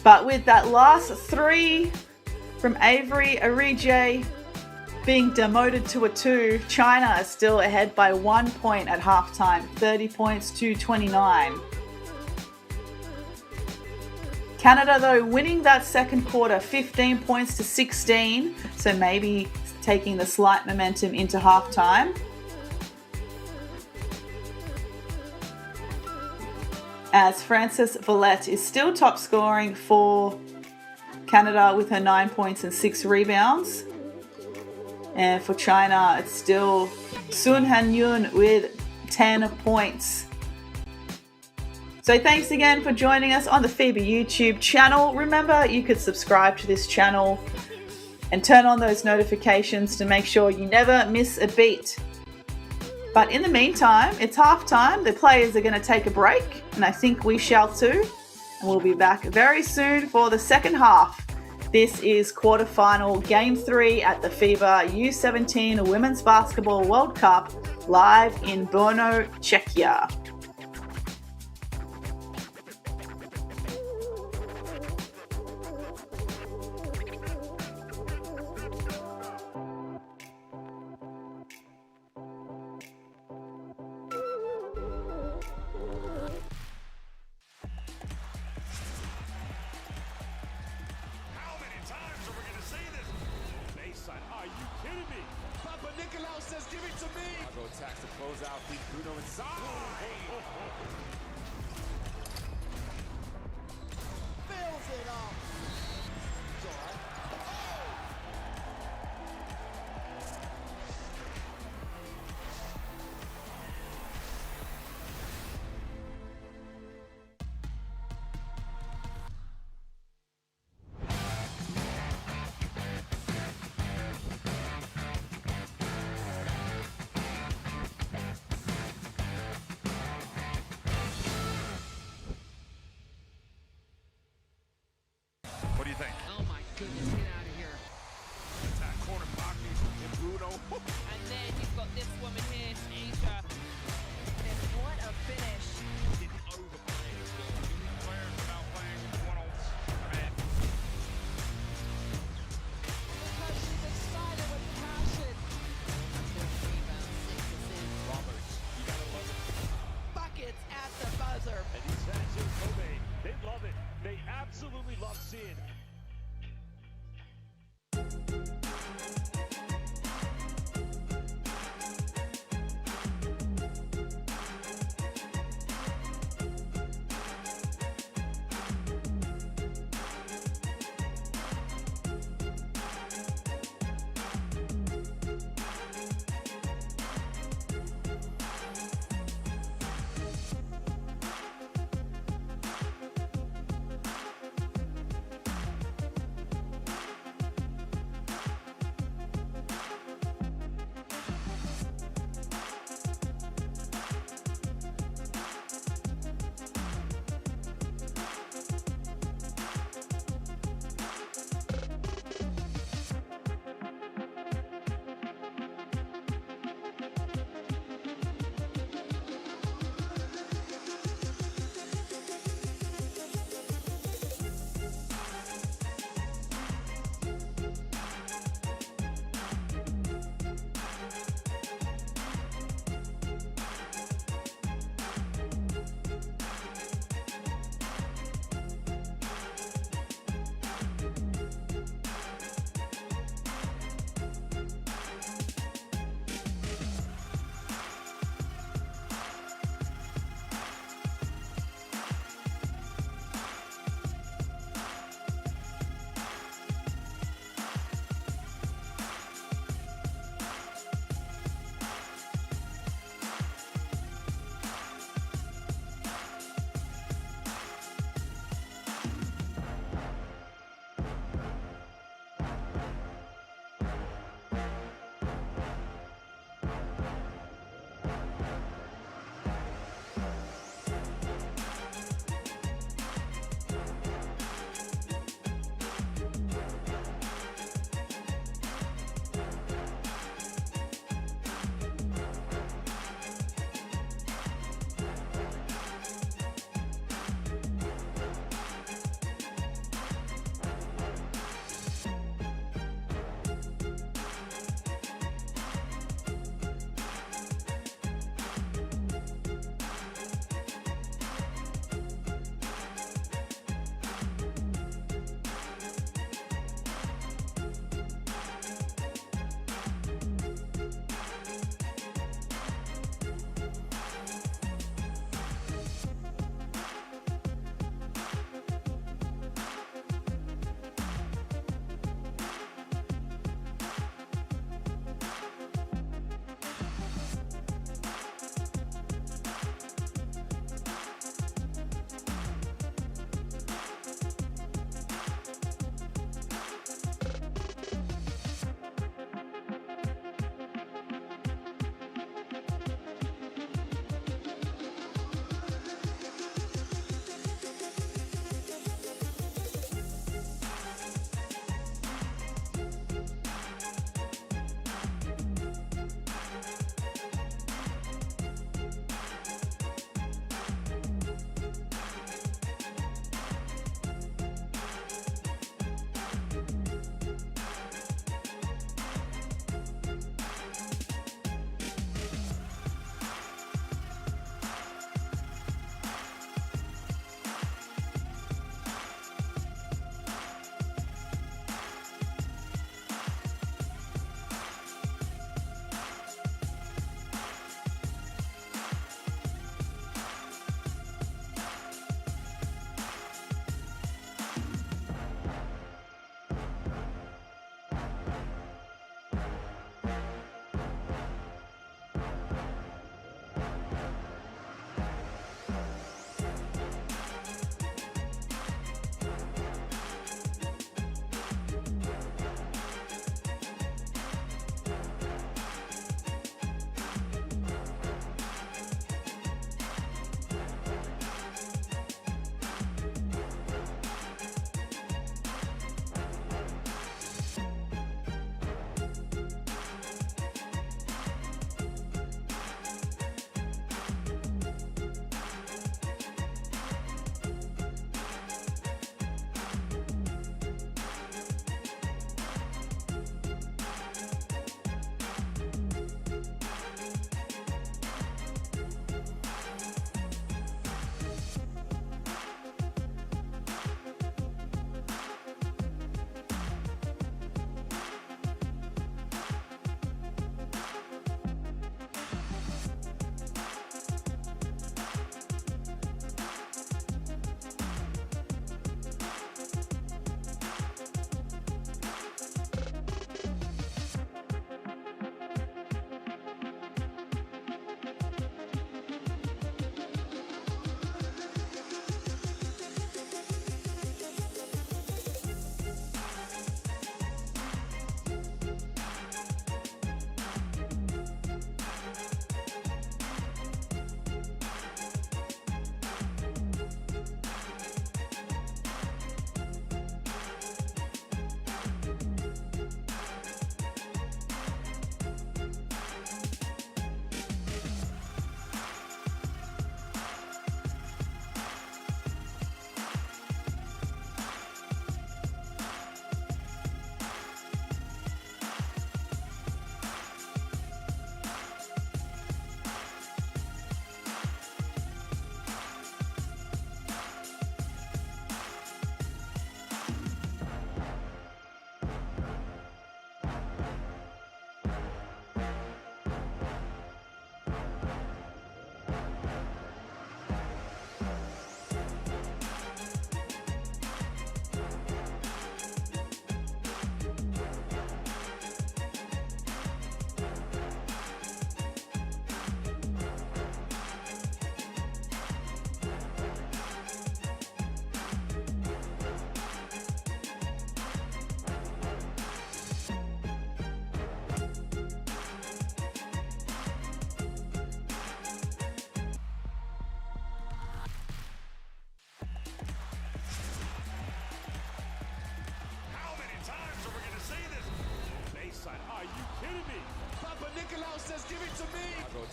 But with that last three from Avery Arije being demoted to a 2, China is still ahead by 1 point at halftime, 30 points to 29. Canada, though, winning that second quarter, 15 points to 16, so maybe taking the slight momentum into halftime. As Frances Vallette is still top scoring for Canada with her 9 points and 6 rebounds. And for China, it's still Sun Han Yun with 10 points. So thanks again for joining us on the FIBA YouTube channel. Remember, you could subscribe to this channel and turn on those notifications to make sure you never miss a beat. But in the meantime, it's halftime. The players are going to take a break, and I think we shall too. And we'll be back very soon for the second half. This is quarterfinal game 3 at the FIBA U17 Women's Basketball World Cup, live in Brno, Czechia. Attacks to close out, beat Bruno inside. Fills it up. It's all right. What do you think? Oh my goodness, get out of here. Attack corner Bogny and Bruno. And then you've got this woman here, Asia. And what a finish. Didn't overplay as well. Too many players without playing one-on-one. Because she's excited with passion. Good rebound, 6 assists. Roberts, you gotta love it. Buckets at the buzzer. And these fans in Kobe, they love it. They absolutely love seeing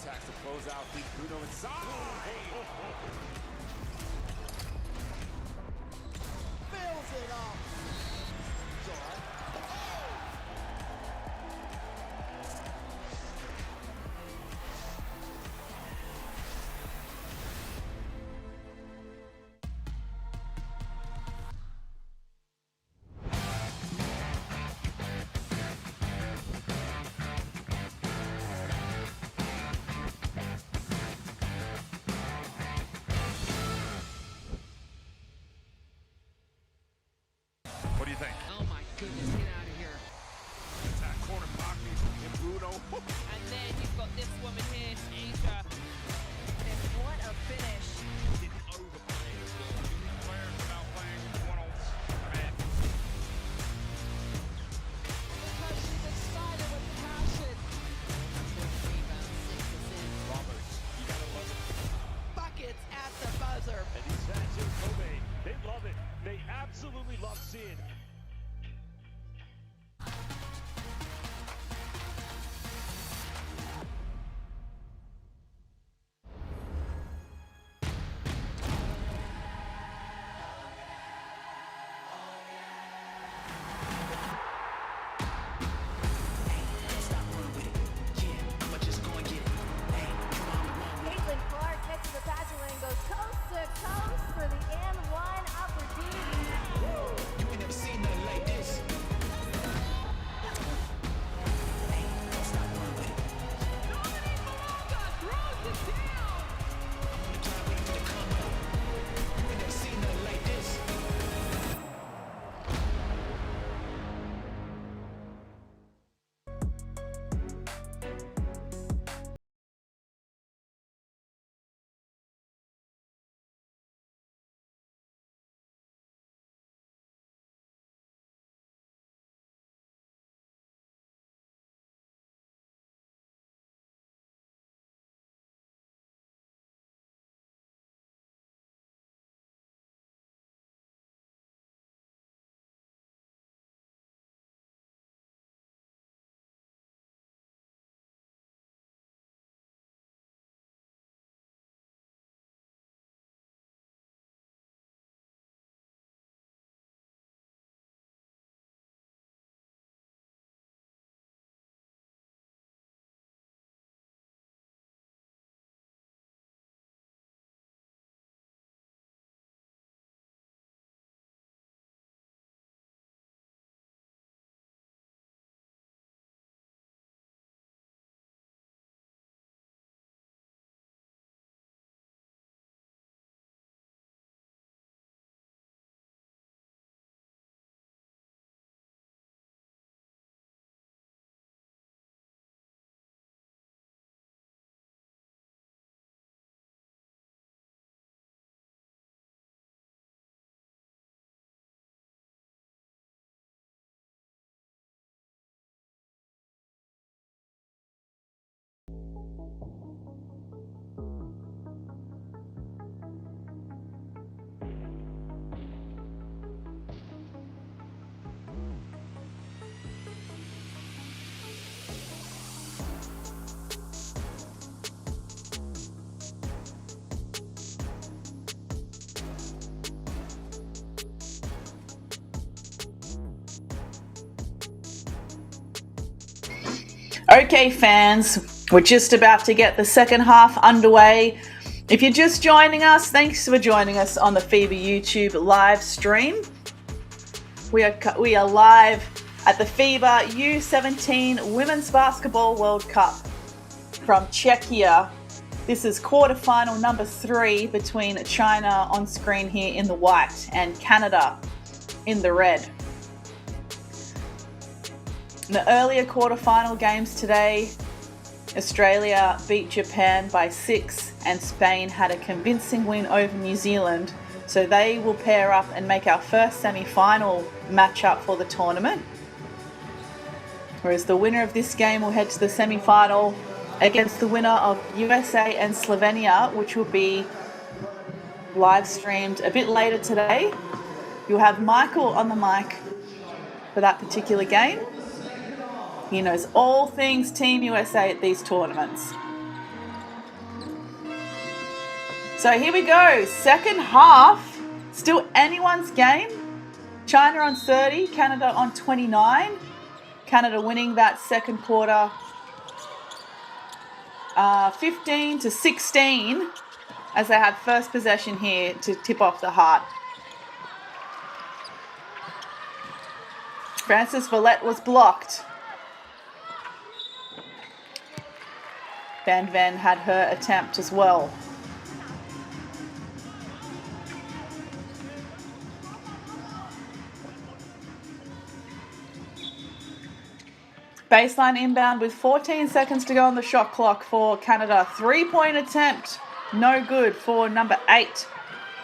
attacks to close out. Lead Bruno inside. Fills it up. What do you think? Oh my goodness, get out of here. Attack corner pocket and Bruno. And then you've got this woman here, Asia. And what a finish. Didn't overplay as well. Too many players without playing one-on-one. Because she's excited with passion. Rebound, 6 assists. Roberts, you gotta love it. Buckets at the buzzer. And these fans here, Kobe, they love it. They absolutely love seeing. Caitlin Clark catches the passer and goes coast to coast for the N1 opportunity. You ain't never seen nothing like this. You ain't never seen nothing like this. Okay, fans, we're just about to get the second half underway. If you're just joining us, thanks for joining us on the FIBA YouTube live stream. We are live at the FIBA U17 Women's Basketball World Cup from Czechia. This is quarterfinal number 3 between China on screen here in the white and Canada in the red. In the earlier quarterfinal games today, Australia beat Japan by 6 and Spain had a convincing win over New Zealand. So they will pair up and make our first semi-final matchup for the tournament. Whereas the winner of this game will head to the semi-final against the winner of USA and Slovenia, which will be live streamed a bit later today. You'll have Michael on the mic for that particular game. He knows all things Team USA at these tournaments. So here we go. Second half. Still anyone's game. China on 30, Canada on 29. Canada winning that second quarter 15-16 as they had first possession here to tip off the heart. Frances Vallette was blocked. Van Ven had her attempt as well. Baseline inbound with 14 seconds to go on the shot clock for Canada. 3-point attempt. No good for number 8,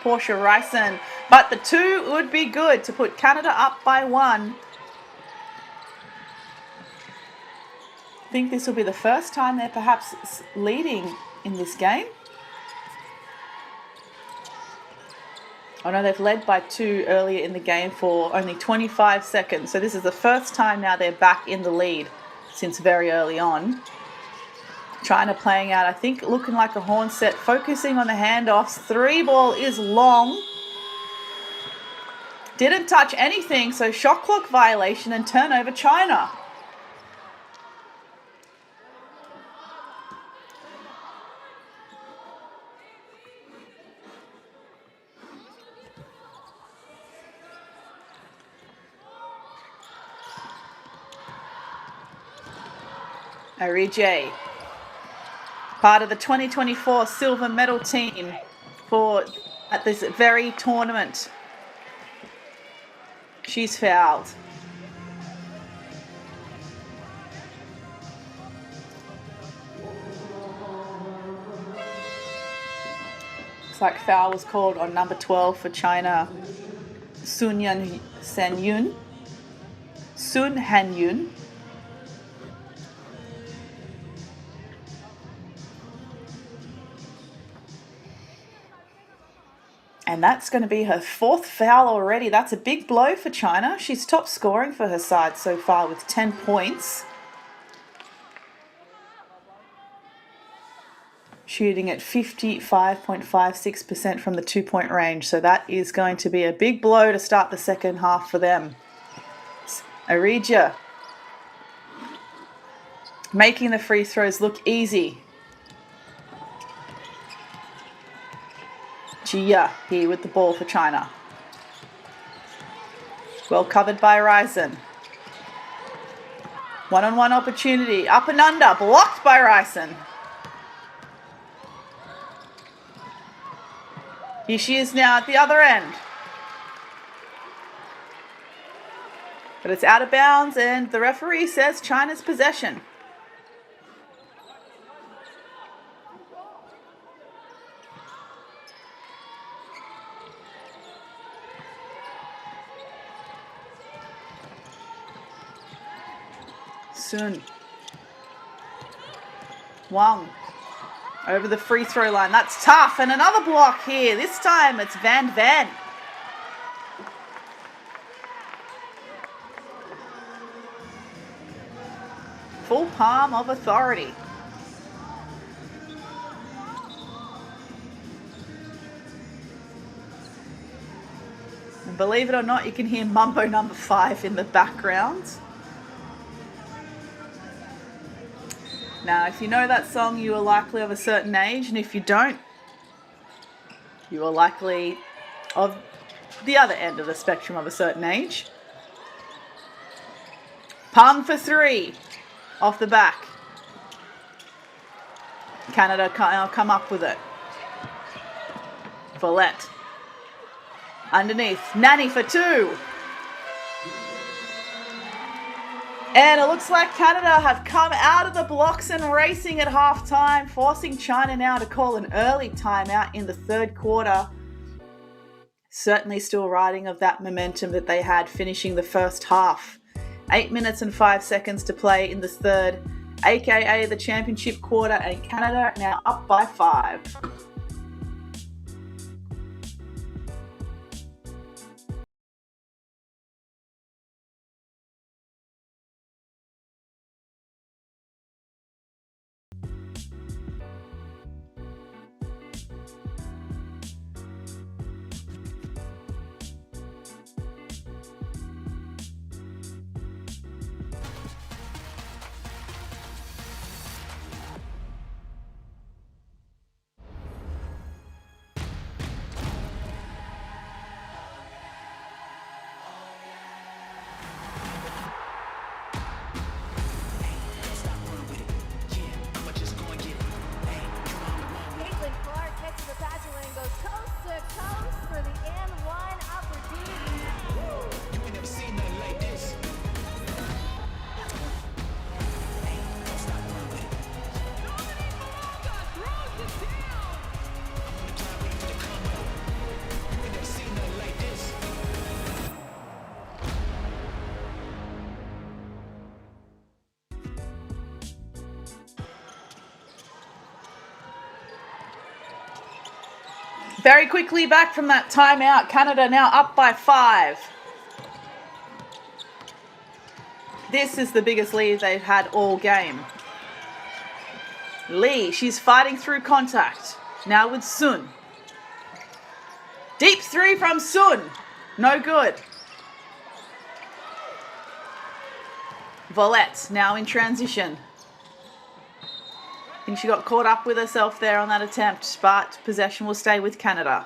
Portia Ryson. But the 2 would be good to put Canada up by 1. I think this will be the first time they're perhaps leading in this game. I know they've led by 2 earlier in the game for only 25 seconds. So this is the first time now they're back in the lead since very early on. China playing out, I think, looking like a horn set, focusing on the handoffs. 3 ball is long. Didn't touch anything, so shot clock violation and turnover China. Arije, part of the 2024 silver medal team at this very tournament. She's fouled. Looks like foul was called on number 12 for China, Sun Han-yun. And that's going to be her 4th foul already. That's a big blow for China. She's top scoring for her side so far with 10 points. Shooting at 55.56% from the 2-point range. So that is going to be a big blow to start the second half for them. Arija making the free throws look easy. Jia here with the ball for China. Well covered by Ryson. One-on-one opportunity. Up and under. Blocked by Ryson. Here she is now at the other end. But it's out of bounds and the referee says China's possession. Sun. Wang over the free throw line. That's tough. And another block here. This time it's Van Ven. Full palm of authority. And believe it or not, you can hear Mumbo number 5 in the background. Now, if you know that song, you are likely of a certain age, and if you don't, you are likely of the other end of the spectrum of a certain age. Palm for 3 off the back. Canada come up with it. Vallette. Underneath. Nanny for 2. And it looks like Canada have come out of the blocks and racing at halftime, forcing China now to call an early timeout in the third quarter. Certainly still riding of that momentum that they had finishing the first half. 8 minutes and 5 seconds to play in the third, aka the championship quarter, and Canada now up by 5. Very quickly back from that timeout. Canada now up by 5. This is the biggest lead they've had all game. Lee, she's fighting through contact. Now with Sun. Deep 3 from Sun. No good. Volette now in transition. I think she got caught up with herself there on that attempt, but possession will stay with Canada.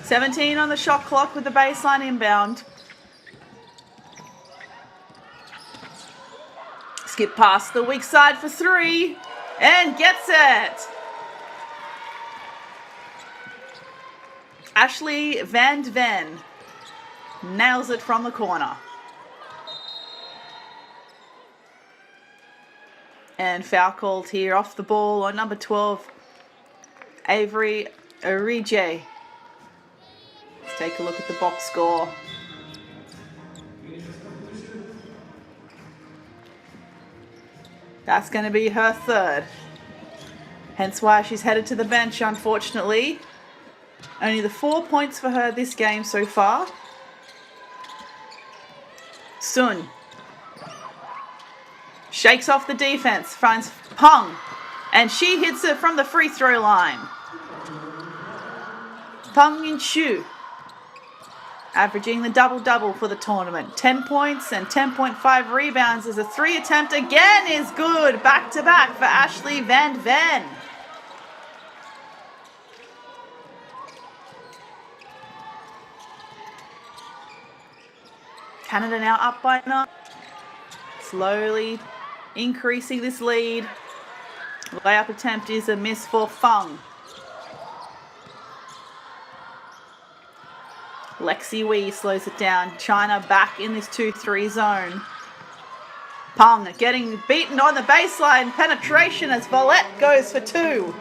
"17 on the shot clock with the baseline inbound. Skip past the weak side for 3 and gets it. Ashley Van Ven nails it from the corner. And foul called here off the ball on number 12, Avery Orije. Let's take a look at the box score. That's going to be her 3rd. Hence why she's headed to the bench, unfortunately. Only the 4 points for her this game so far. Sun shakes off the defense, finds Peng, and she hits it from the free throw line. Peng Yin-Shu averaging the double-double for the tournament. 10 points and 10.5 rebounds as a 3 attempt again is good. Back-to-back for Ashley Van Ven. Canada now up by 9. Slowly increasing this lead. Layup attempt is a miss for Feng. Lexi Wee slows it down. China back in this 2-3 zone. Peng getting beaten on the baseline. Penetration as Volette goes for 2.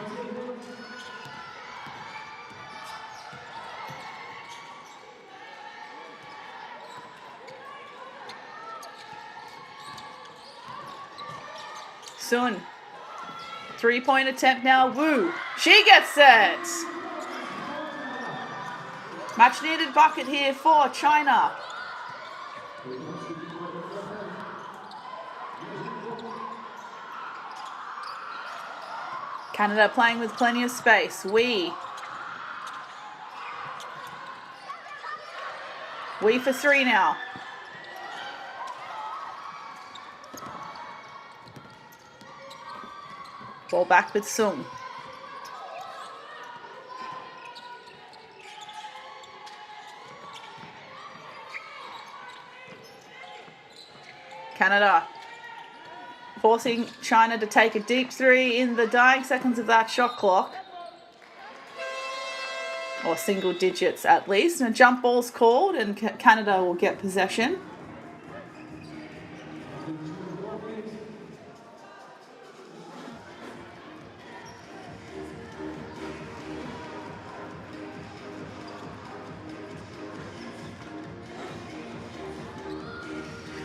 Sun. 3-point attempt now. Wu. She gets it. Much needed bucket here for China. Canada playing with plenty of space. Wee for 3 now. Ball back with Sung. Canada forcing China to take a deep 3 in the dying seconds of that shot clock. Or single digits at least. And a jump ball's called and Canada will get possession.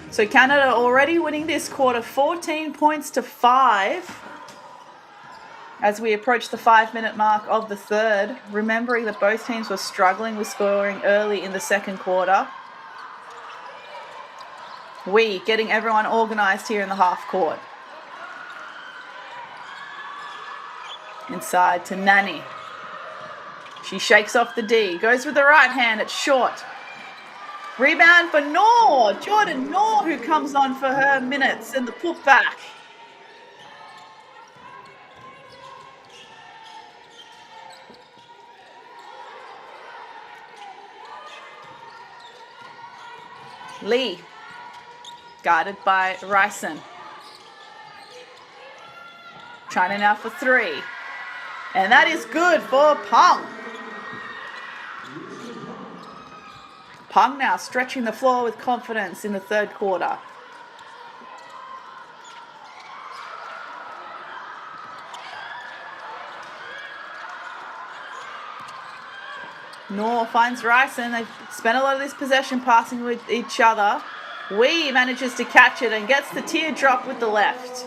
So Canada already winning this quarter 14 points to 5 as we approach the 5-minute mark of the 3rd. Remembering that both teams were struggling with scoring early in the 2nd quarter. We getting everyone organised here in the half court. Inside to Nani. She shakes off the D, goes with the right hand, it's short. Rebound for Noor. Jordan Noor who comes on for her minutes in the putback. Lee, guarded by Ryson. China now for 3. And that is good for Peng. Peng now stretching the floor with confidence in the 3rd quarter. Noor finds Ryson. They've spent a lot of this possession passing with each other. Wee manages to catch it and gets the teardrop with the left.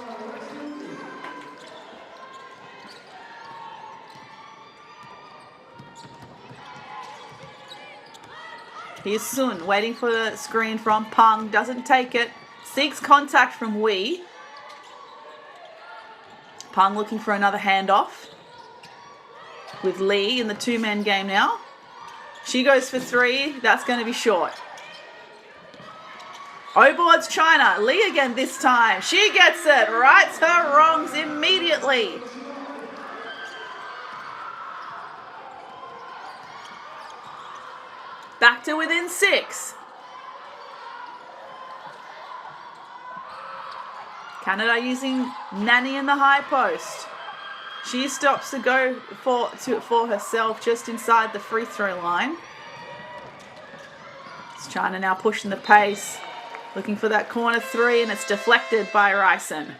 Here's Sun waiting for the screen from Peng. Doesn't take it. Seeks contact from Wee. Peng looking for another handoff. With Lee in the two-man game now. She goes for three. That's going to be short. O-board's China. Lee again this time. She gets it. Rights her wrongs immediately. Back to within 6. Canada using Nanny in the high post. She stops to go for herself just inside the free throw line. It's China now pushing the pace. Looking for that corner three, and it's deflected by Ryson.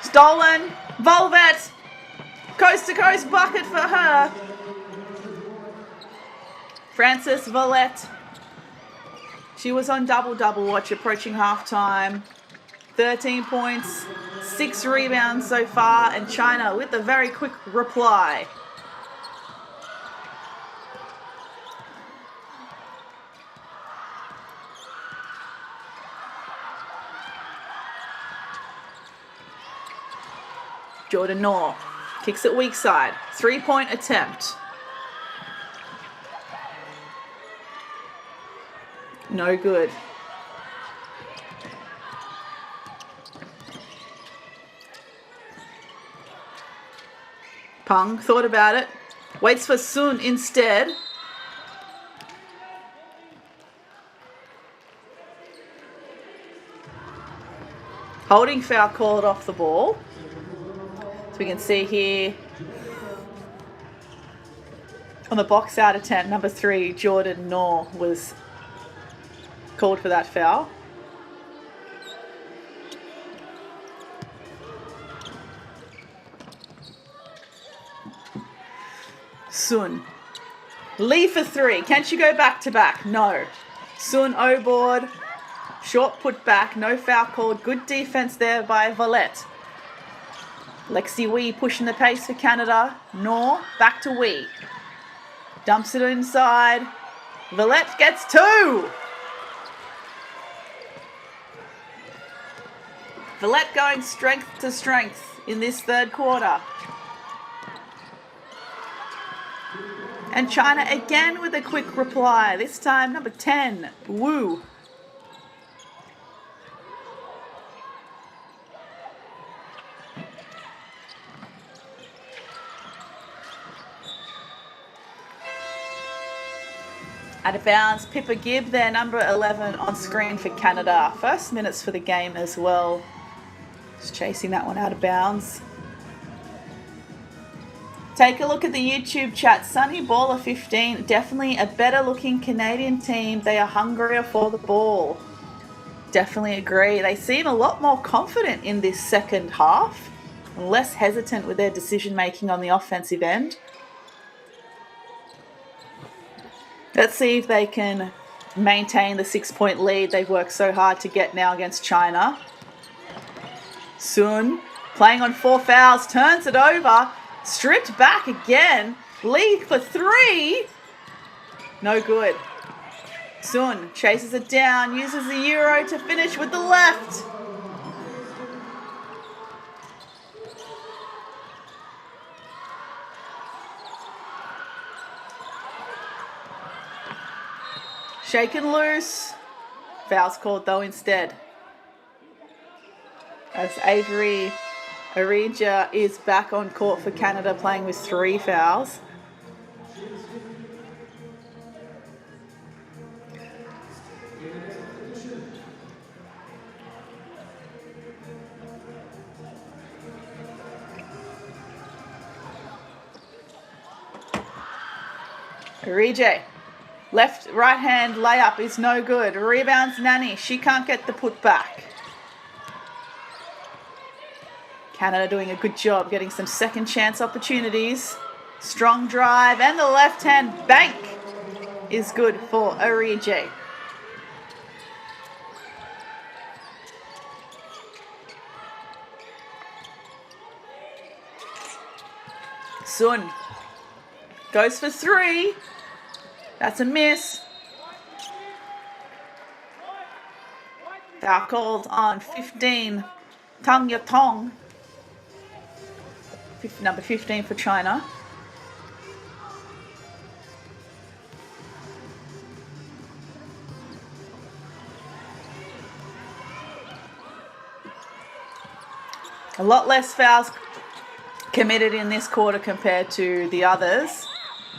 Stolen. Volvet. Coast to coast bucket for her. Frances Volette. She was on double-double watch approaching halftime. 13 points, 6 rebounds so far, and China with a very quick reply. Jordan Knorr kicks it weak side. 3-point attempt. No good. Peng thought about it. Waits for Sun instead. Holding foul called off the ball. So we can see here on the box out attempt, number 3, Jordan Knorr was called for that foul. Sun. Lee for 3. Can she go back to back? No. Sun O-board. Short put back. No foul called. Good defense there by Volette. Lexi Wee pushing the pace for Canada. Knorr back to Wee. Dumps it inside. Volette gets 2. Volette going strength to strength in this third quarter. And China again with a quick reply. This time number 10, Wu. Out of bounds, Pippa Gibb there, number 11 on screen for Canada. First minutes for the game as well. Just chasing that one out of bounds. Take a look at the YouTube chat. Sunny Baller 15, definitely a better looking Canadian team. They are hungrier for the ball. Definitely agree. They seem a lot more confident in this second half. Less hesitant with their decision making on the offensive end. Let's see if they can maintain the 6-point lead they've worked so hard to get now against China. Sun, playing on 4 fouls, turns it over. Stripped back again. Lee for 3. No good. Sun chases it down, uses the Euro to finish with the left. Shaken loose. Foul's called though instead. As Avery Arija is back on court for Canada playing with 3 fouls. Orije. Right hand layup is no good. Rebounds Nani. She can't get the putback. Canada doing a good job getting some second chance opportunities. Strong drive and the left hand bank is good for Orije. Sun goes for three. That's a miss. Foul called on 15, Tang Yatong. Number 15 for China. A lot less fouls committed in this quarter compared to the others.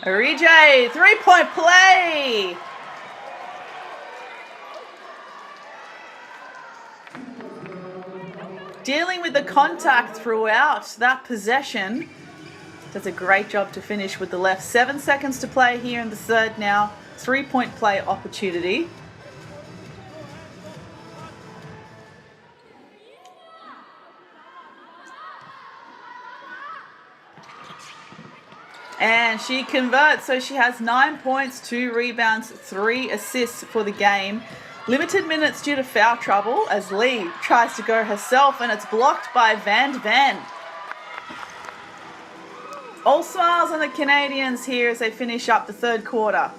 Orije, three-point play. Dealing with the contact throughout that possession. Does a great job to finish with the left. 7 seconds to play here in the third now. Three-point play opportunity. And she converts, so she has 9 points, 2 rebounds, 3 assists for the game. Limited minutes due to foul trouble as Lee tries to go herself, and it's blocked by Van Ven. All smiles on the Canadians here as they finish up the third quarter.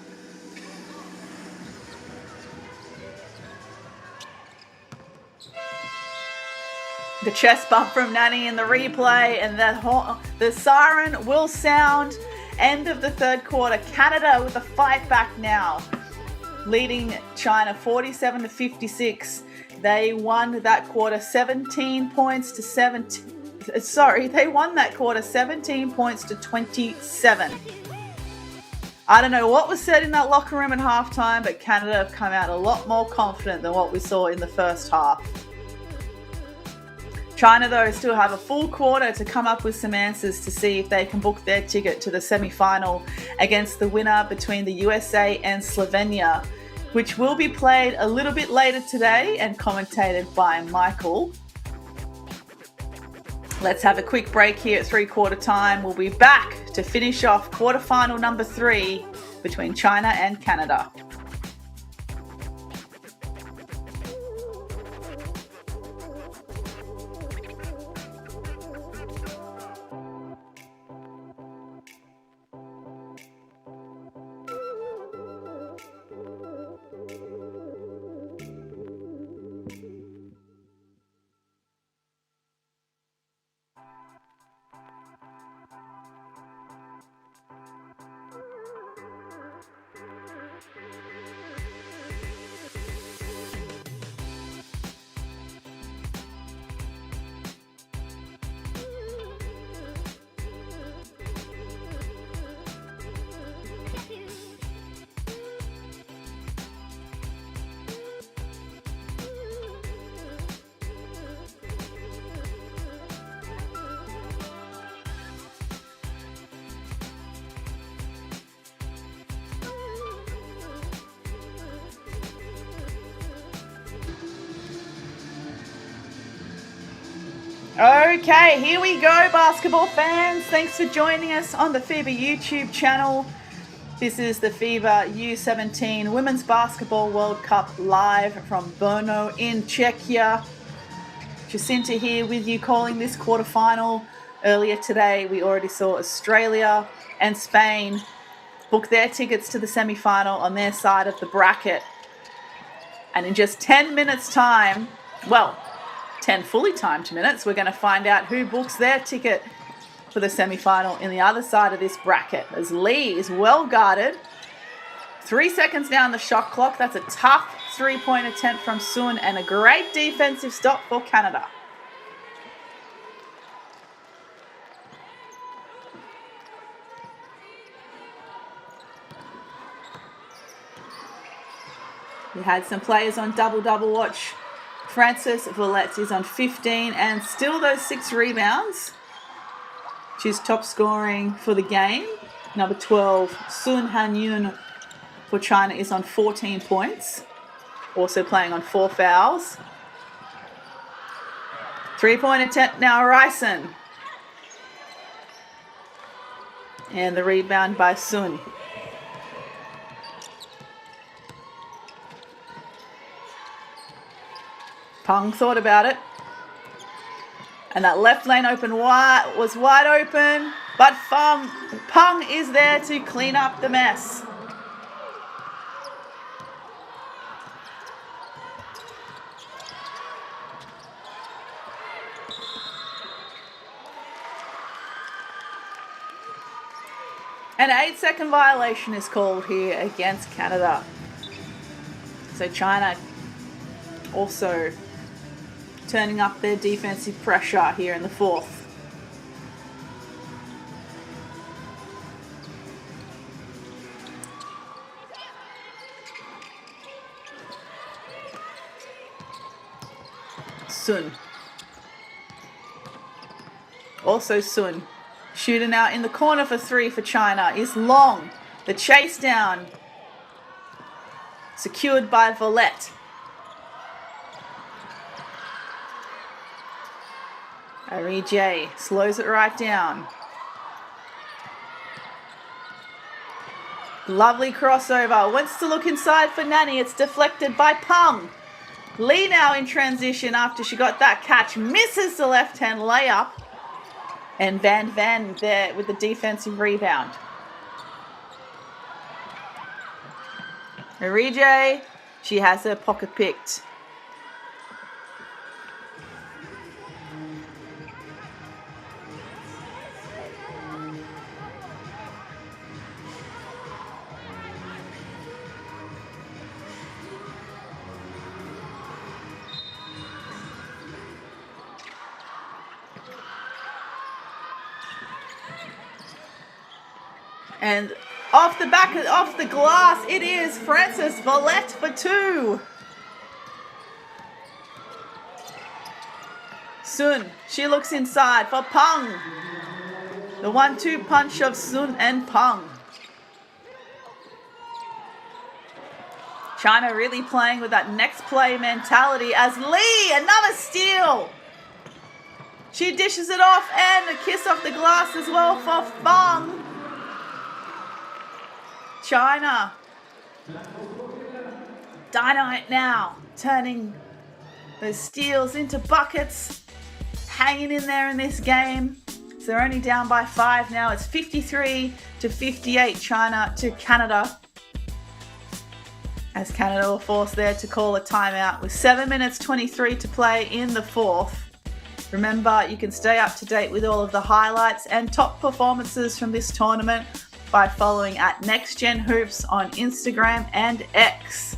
The chest bump from Nani in the replay, and the siren will sound. End of the third quarter. Canada with a fight back now, leading China 47-56. They won that quarter 17 points to 17. Sorry, they won that quarter 17 points to 27. I don't know what was said in that locker room at halftime, but Canada have come out a lot more confident than what we saw in the first half. China, though, still have a full quarter to come up with some answers to see if they can book their ticket to the semi-final against the winner between the USA and Slovenia, which will be played a little bit later today and commentated by Michael. Let's have a quick break here at three-quarter time. We'll be back to finish off quarterfinal number 3 between China and Canada. Okay, here we go, basketball fans. Thanks for joining us on the FIBA YouTube channel. This is the FIBA U17 Women's Basketball World Cup live from Brno in Czechia. Jacinta here with you calling this quarterfinal. Earlier today, we already saw Australia and Spain book their tickets to the semi-final on their side of the bracket. And in just 10 minutes time, 10 fully timed minutes, we're going to find out who books their ticket for the semi-final in the other side of this bracket, as Lee is well guarded. 3 seconds now on the shot clock. That's a tough three-point attempt from Sun and a great defensive stop for Canada. We had some players on double-double watch. Frances Villette is on 15 and still those 6 rebounds. She's top scoring for the game. Number 12, Sun Han-yun for China is on 14 points. Also playing on 4 fouls. 3-point attempt now, Ryson. And the rebound by Sun. Peng thought about it. And that left lane was wide open. But Peng is there to clean up the mess. An 8-second violation is called here against Canada. So China also turning up their defensive pressure here in the fourth. Sun. Also Sun. Shooter now in the corner for 3 for China is Long. The chase down. Secured by Villette. J slows it right down. Lovely crossover. Wants to look inside for Nani. It's deflected by Peng. Lee now in transition after she got that catch. Misses the left-hand layup. And Van there with the defensive rebound. J, she has her pocket picked. And off the glass, it is Frances Villette for 2. Sun, she looks inside for Peng. The 1-2 punch of Sun and Peng. China really playing with that next play mentality as Lee, another steal. She dishes it off and a kiss off the glass as well for Feng. China. Dynamite now, turning those steals into buckets, hanging in there in this game. So they're only down by 5 now. It's 53-58 China to Canada. As Canada were forced there to call a timeout with 7 minutes 23 to play in the fourth. Remember, you can stay up to date with all of the highlights and top performances from this tournament by following at NextGen Hoops on Instagram and X.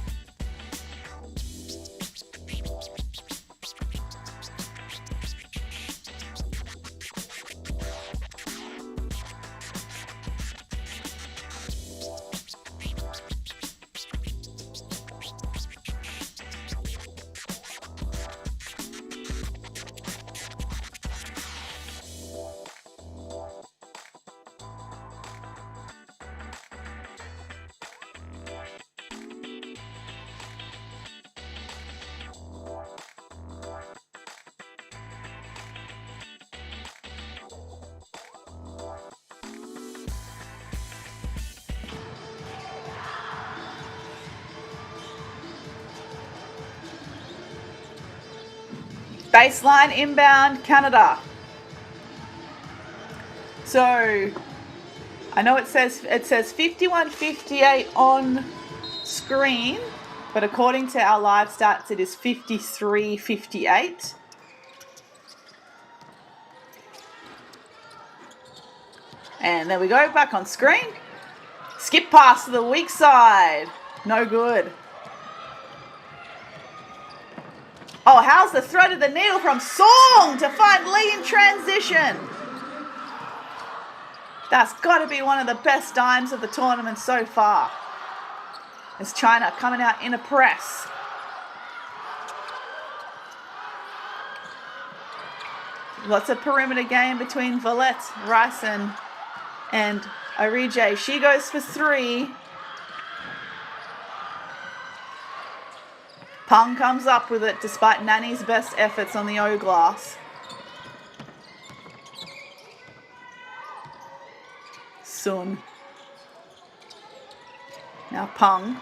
Baseline inbound Canada. So I know it says 51-58 on screen, but according to our live stats it is 53-58. And there we go, back on screen. Skip pass to the weak side. No good. Oh, how's the thread of the needle from Song to find Lee in transition? That's got to be one of the best dimes of the tournament so far. As China coming out in a press. Lots of perimeter game between Villette, Ryson, and Orije, she goes for 3. Pung comes up with it despite Nani's best efforts on the O-glass. Sun. Now Pung.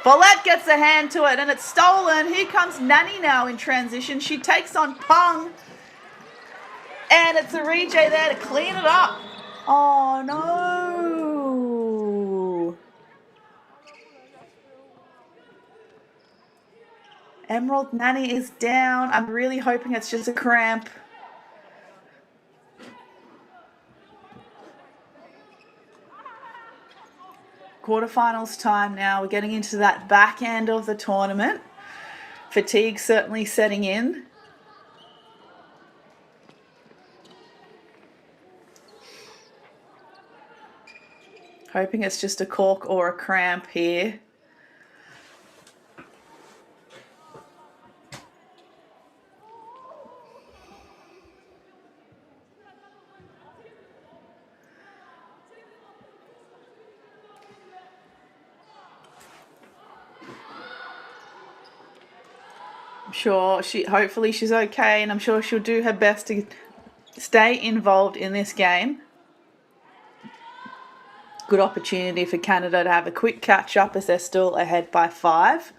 Follett gets a hand to it and it's stolen. Here comes Nani now in transition. She takes on Pung. And it's Orije there to clean it up. Oh no. Emerald Nani is down. I'm really hoping it's just a cramp. Quarterfinals time now. We're getting into that back end of the tournament. Fatigue certainly setting in. Hoping it's just a cork or a cramp here. Sure, hopefully she's okay, and I'm sure she'll do her best to stay involved in this game. Good opportunity for Canada to have a quick catch up as they're still ahead by 5.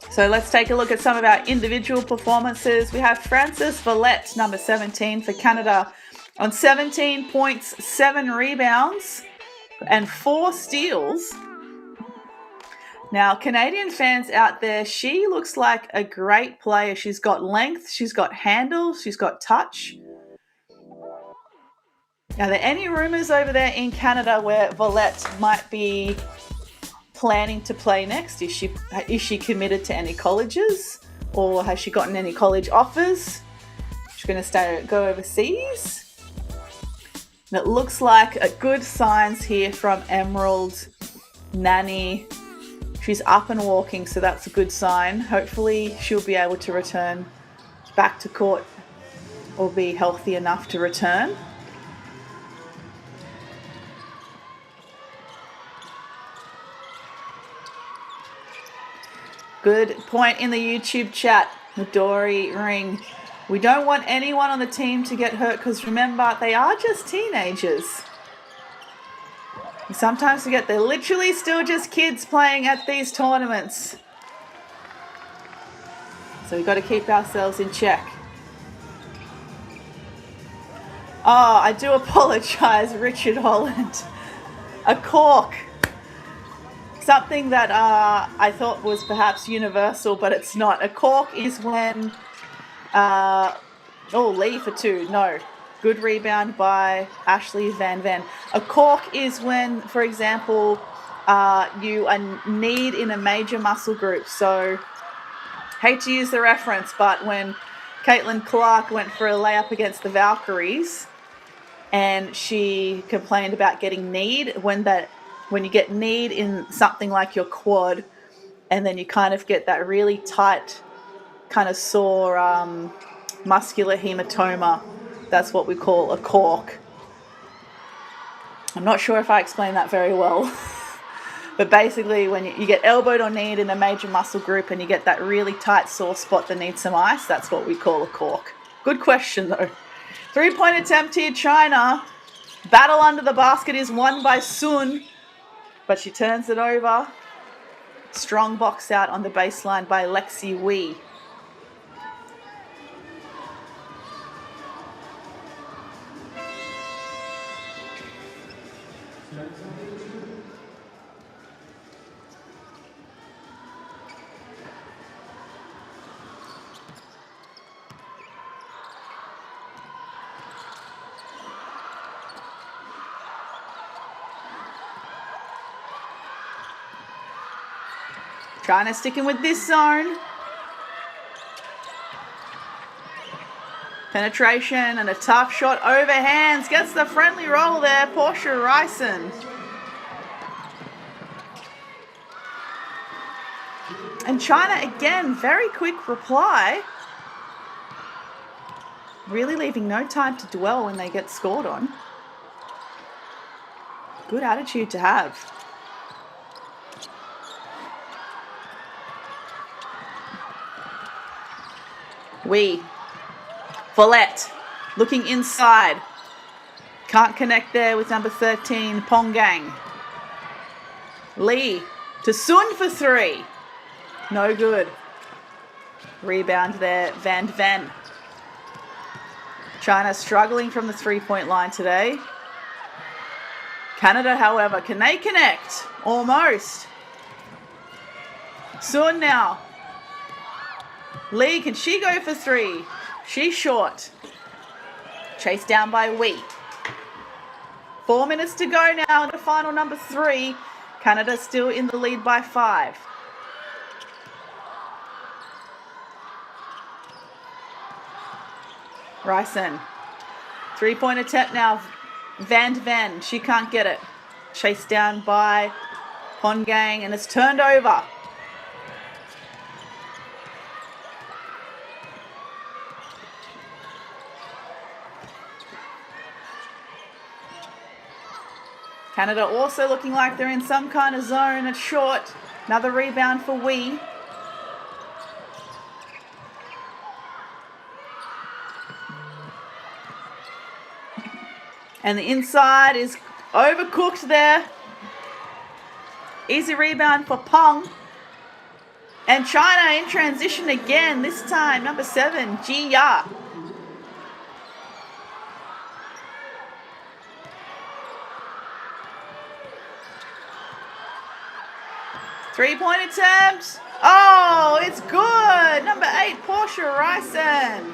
So let's take a look at some of our individual performances. We have Frances Follett, number 17 for Canada, on 17 points, 7 rebounds, and 4 steals. Now, Canadian fans out there, she looks like a great player. She's got length, she's got handle, she's got touch. Now, are there any rumours over there in Canada where Follett might be planning to play next? Is she committed to any colleges, or has she gotten any college offers? She's going to go overseas. And it looks like good signs here from Emerald Nani. She's up and walking, so that's a good sign. Hopefully she'll be able to return back to court or be healthy enough to return. Good point in the YouTube chat, Midori Ring. We don't want anyone on the team to get hurt because remember, they are just teenagers. And sometimes forget they're literally still just kids playing at these tournaments. So we've got to keep ourselves in check. Oh, I do apologize, Richard Holland. A cork. Something that I thought was perhaps universal, but it's not. A cork is when... Lee for 2. No. Good rebound by Ashley Van Ven. A cork is when, for example, you need in a major muscle group. So, hate to use the reference, but when Caitlin Clark went for a layup against the Valkyries and she complained about getting kneed, when you get kneed in something like your quad and then you kind of get that really tight, kind of sore muscular hematoma, that's what we call a cork. I'm not sure if I explained that very well. But basically when you get elbowed or kneed in a major muscle group and you get that really tight sore spot that needs some ice, that's what we call a cork. Good question though. 3-point attempt here, China. Battle under the basket is won by Sun. But she turns it over. Strong box out on the baseline by Lexi Wee. China sticking with this zone. Penetration and a tough shot over hands. Gets the friendly roll there, Portia Ryson. And China again, very quick reply. Really leaving no time to dwell when they get scored on. Good attitude to have. Follett looking inside. Can't connect there with number 13, Pongang. Lee to Sun for 3. No good. Rebound there, Van Ven. China struggling from the three-point line today. Canada, however, can they connect? Almost. Sun now. Lee, can she go for 3? She's short. Chased down by Wee. 4 minutes to go now in the final number 3. Canada still in the lead by 5. Ryson. 3-point attempt now. Van Ven. She can't get it. Chased down by Pongang and it's turned over. Canada also looking like they're in some kind of zone. It's short. Another rebound for Wee. And the inside is overcooked there. Easy rebound for Peng. And China in transition again. This time, number 7, Ji Ya. Three-point attempt. Oh, it's good. Number 8, Portia Ryson.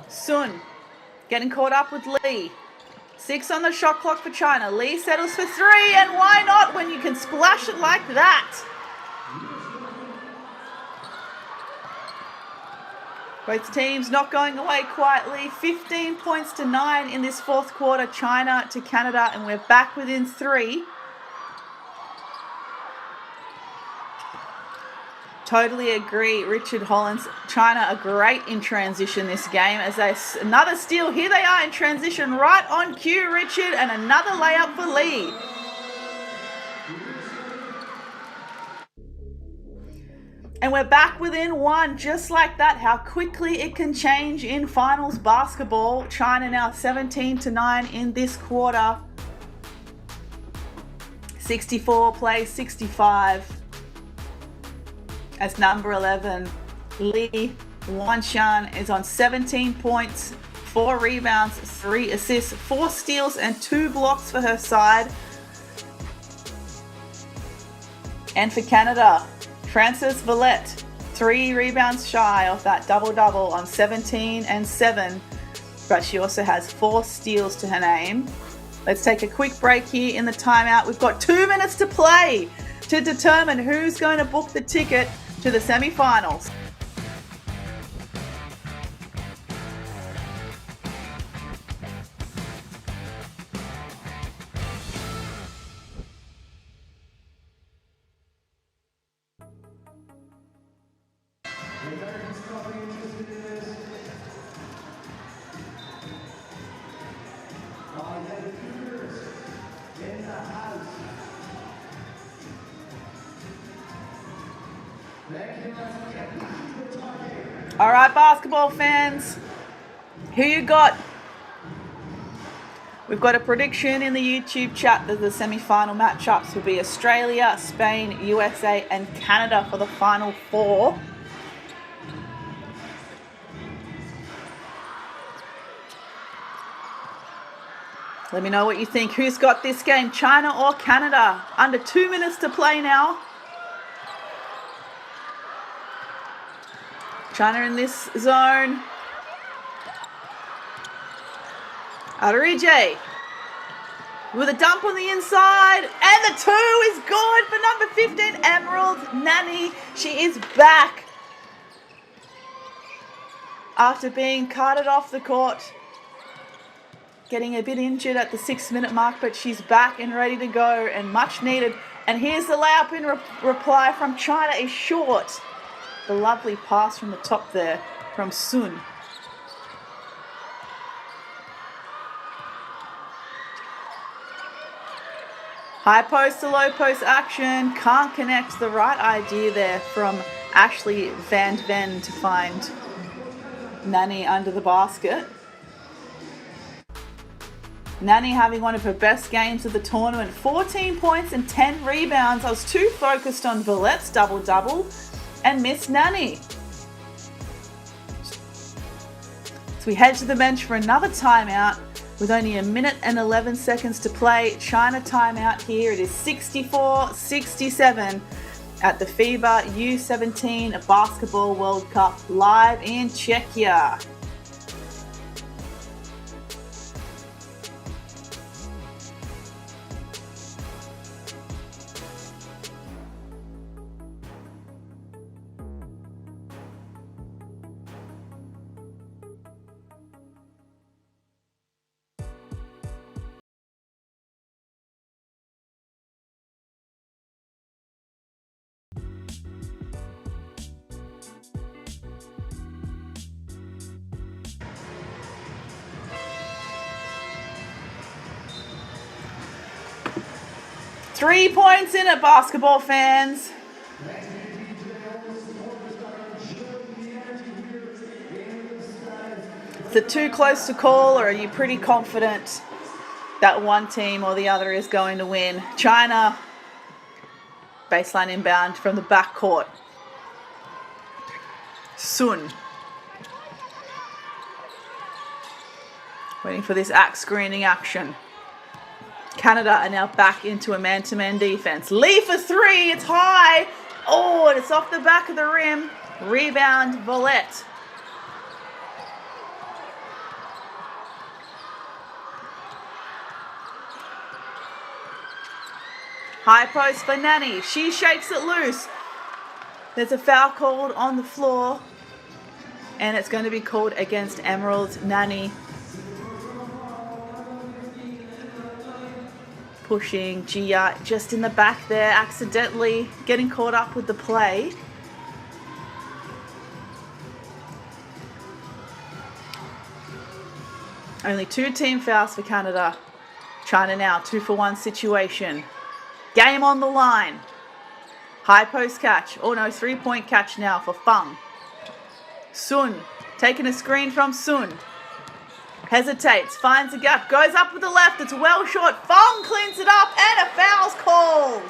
Sun getting caught up with Lee. 6 on the shot clock for China. Lee settles for 3, and why not when you can splash it like that? Both teams not going away quietly. 15 points to 9 in this fourth quarter. China to Canada, and we're back within 3. Totally agree, Richard Hollins. China are great in transition this game. As another steal, here they are in transition, right on cue, Richard, and another layup for Lee. And we're back within 1, just like that. How quickly it can change in finals basketball. China now 17 to 9 in this quarter. 64 plays 65. As number 11, Li Wanshan is on 17 points, 4 rebounds, 3 assists, 4 steals, and 2 blocks for her side. And for Canada, Frances Vallette, 3 rebounds shy of that double-double on 17 and 7, but she also has 4 steals to her name. Let's take a quick break here in the timeout. We've got 2 minutes to play to determine who's going to book the ticket to the semi-finals. All right, basketball fans, who you got? We've got a prediction in the YouTube chat that the semi-final matchups will be Australia, Spain, USA, and Canada for the final 4. Let me know what you think. Who's got this game, China or Canada? Under 2 minutes to play now. China in this zone. Arije with a dump on the inside, and the 2 is good for number 15, Emerald Nani. She is back after being carted off the court, getting a bit injured at the 6-minute mark, but she's back and ready to go and much needed. And here's the layup in reply from China is short. The lovely pass from the top there from Sun. High post to low post action. Can't connect. The right idea there from Ashley Van Ven to find Nani under the basket. Nani having one of her best games of the tournament. 14 points and 10 rebounds. I was too focused on Villette's double-double and missed Nani. So we head to the bench for another timeout. With only a minute and 11 seconds to play, China timeout here. It is 64-67 at the FIBA U17 Basketball World Cup live in Czechia. Three points in it, basketball fans. Is it too close to call, or are you pretty confident that one team or the other is going to win? China, baseline inbound from the backcourt. Sun. Waiting for this axe screening action. Canada are now back into a man-to-man defense. Lee for 3, it's high. Oh, and it's off the back of the rim. Rebound, Villette. High post for Nani. She shakes it loose. There's a foul called on the floor, and it's going to be called against Emerald Nani. Pushing Gia just in the back there, accidentally getting caught up with the play. Only 2 team fouls for Canada. China now 2-for-1 situation. Game on the line. High post catch. Oh no, 3-point catch now for Feng. Sun taking a screen from Sun. Hesitates, finds a gap, goes up with the left, it's well short. Feng cleans it up and a foul's called.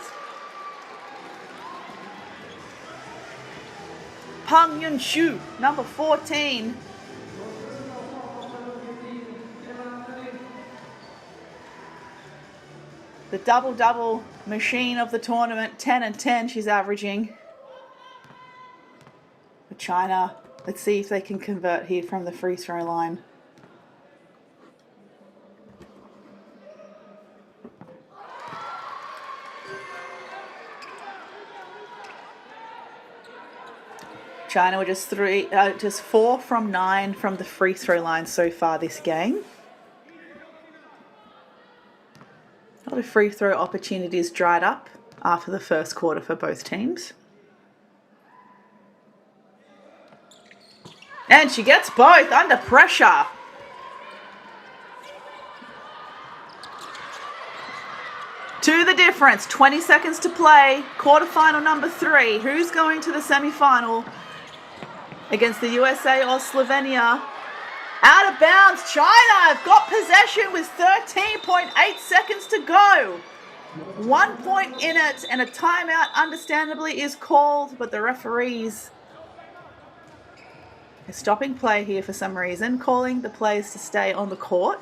Peng Yun Shu, number 14. The double-double machine of the tournament, 10 and 10 she's averaging. For China, let's see if they can convert here from the free throw line. China were just 4 from 9 from the free throw line so far this game. A lot of free throw opportunities dried up after the first quarter for both teams. And she gets both under pressure. To the difference, 20 seconds to play. Quarterfinal number 3. Who's going to the semi-final? Against the USA or Slovenia. Out of bounds, China have got possession with 13.8 seconds to go. 1 point in it, and a timeout understandably is called, but the referees are stopping play here for some reason, calling the players to stay on the court.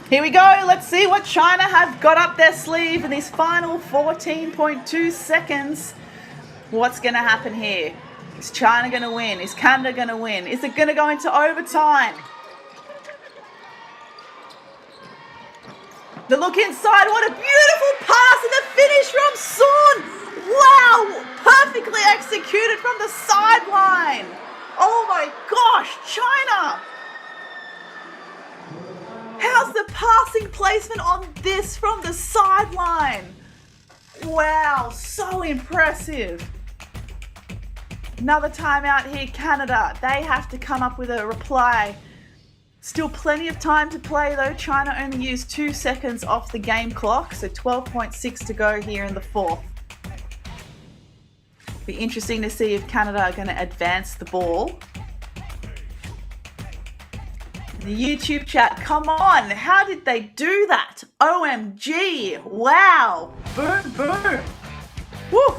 Here we go. Let's see what China have got up their sleeve in these final 14.2 seconds. What's going to happen here? Is China going to win? Is Canada going to win? Is it going to go into overtime? The look inside. What a beautiful pass and the finish from Sun. Wow. Perfectly executed from the sideline. Oh my gosh, China. How's the passing placement on this from the sideline? Wow, so impressive. Another timeout here, Canada. They have to come up with a reply. Still plenty of time to play though. China only used 2 seconds off the game clock, so 12.6 to go here in the fourth. Be interesting to see if Canada are going to advance the ball. The YouTube chat, come on, how did they do that? OMG, wow, boom, boom, woo.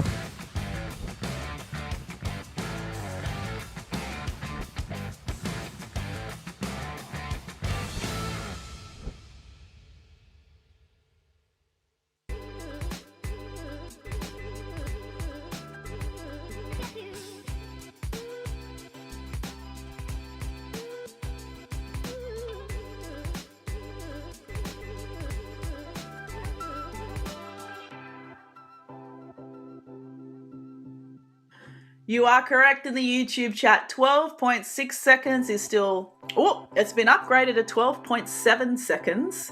You are correct in the YouTube chat. 12.6 seconds is still... Oh, it's been upgraded to 12.7 seconds.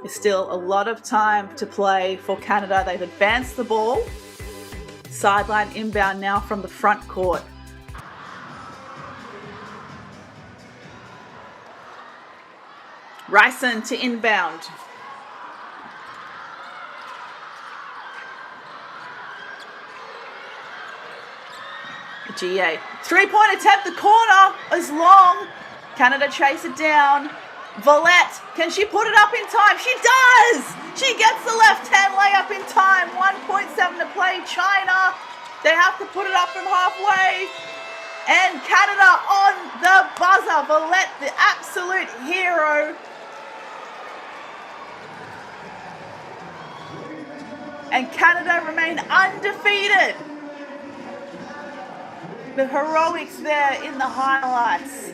There's still a lot of time to play for Canada. They've advanced the ball. Sideline inbound now from the front court. Ryson to inbound. GA. 3-point attempt, the corner is long. Canada chase it down. Valette, can she put it up in time? She does! She gets the left-hand layup in time. 1.7 to play. China, they have to put it up from halfway. And Canada on the buzzer. Valette, the absolute hero. And Canada remain undefeated. The heroics there in the highlights.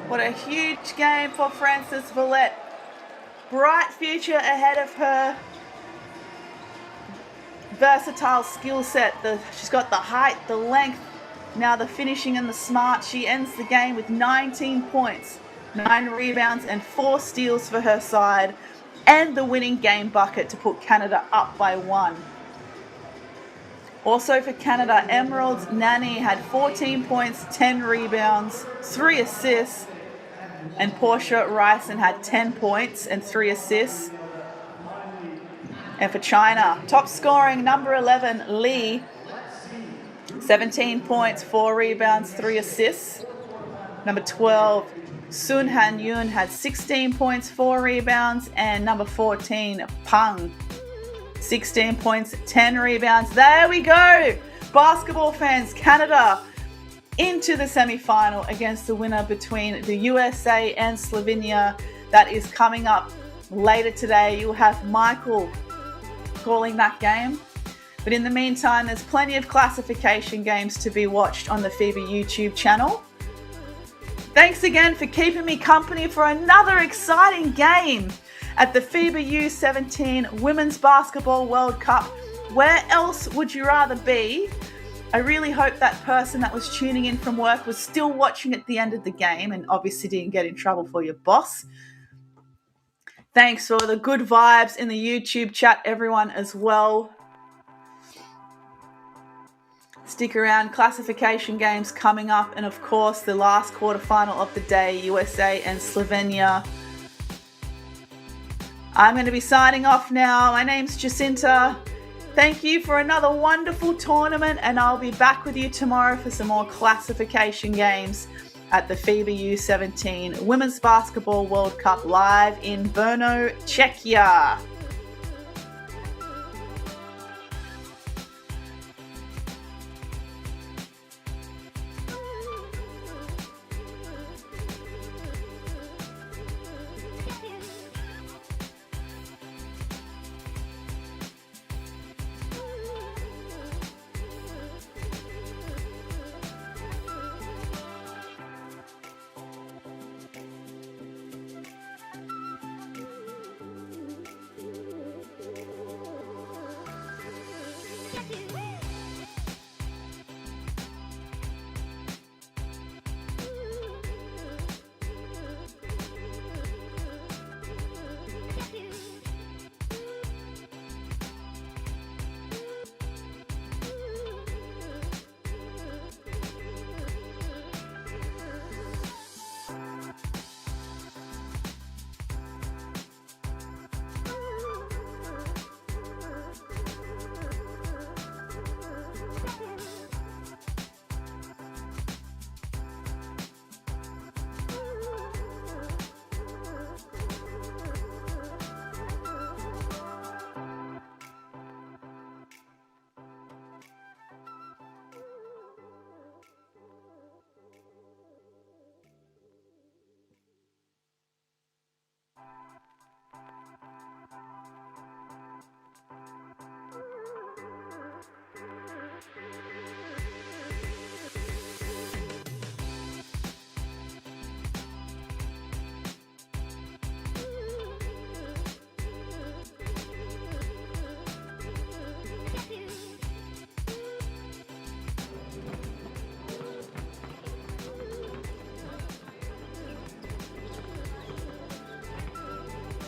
What a huge game for Frances Valette. Bright future ahead of her. Versatile skill set. She's got the height, the length, now the finishing and the smart. She ends the game with 19 points, 9 rebounds and 4 steals for her side, and the winning game bucket to put Canada up by 1. Also for Canada, Emerald's Nani had 14 points, 10 rebounds, 3 assists. And Portia Ryson had 10 points and 3 assists. And for China, top scoring, number 11, Li, 17 points, 4 rebounds, 3 assists. Number 12, Sun Han Yun had 16 points, 4 rebounds. And number 14, Pang, 16 points, 10 rebounds. There we go. Basketball fans, Canada into the semi-final against the winner between the USA and Slovenia. That is coming up later today. You'll have Michael calling that game. But in the meantime, there's plenty of classification games to be watched on the FIBA YouTube channel. Thanks again for keeping me company for another exciting game at the FIBA U17 Women's Basketball World Cup. Where else would you rather be? I really hope that person that was tuning in from work was still watching at the end of the game and obviously didn't get in trouble for your boss. Thanks for the good vibes in the YouTube chat, everyone, as well. Stick around, classification games coming up, and of course the last quarterfinal of the day, USA and Slovenia. I'm going to be signing off now. My name's Jacinta. Thank you for another wonderful tournament, and I'll be back with you tomorrow for some more classification games at the FIBA U17 Women's Basketball World Cup live in Brno, Czechia.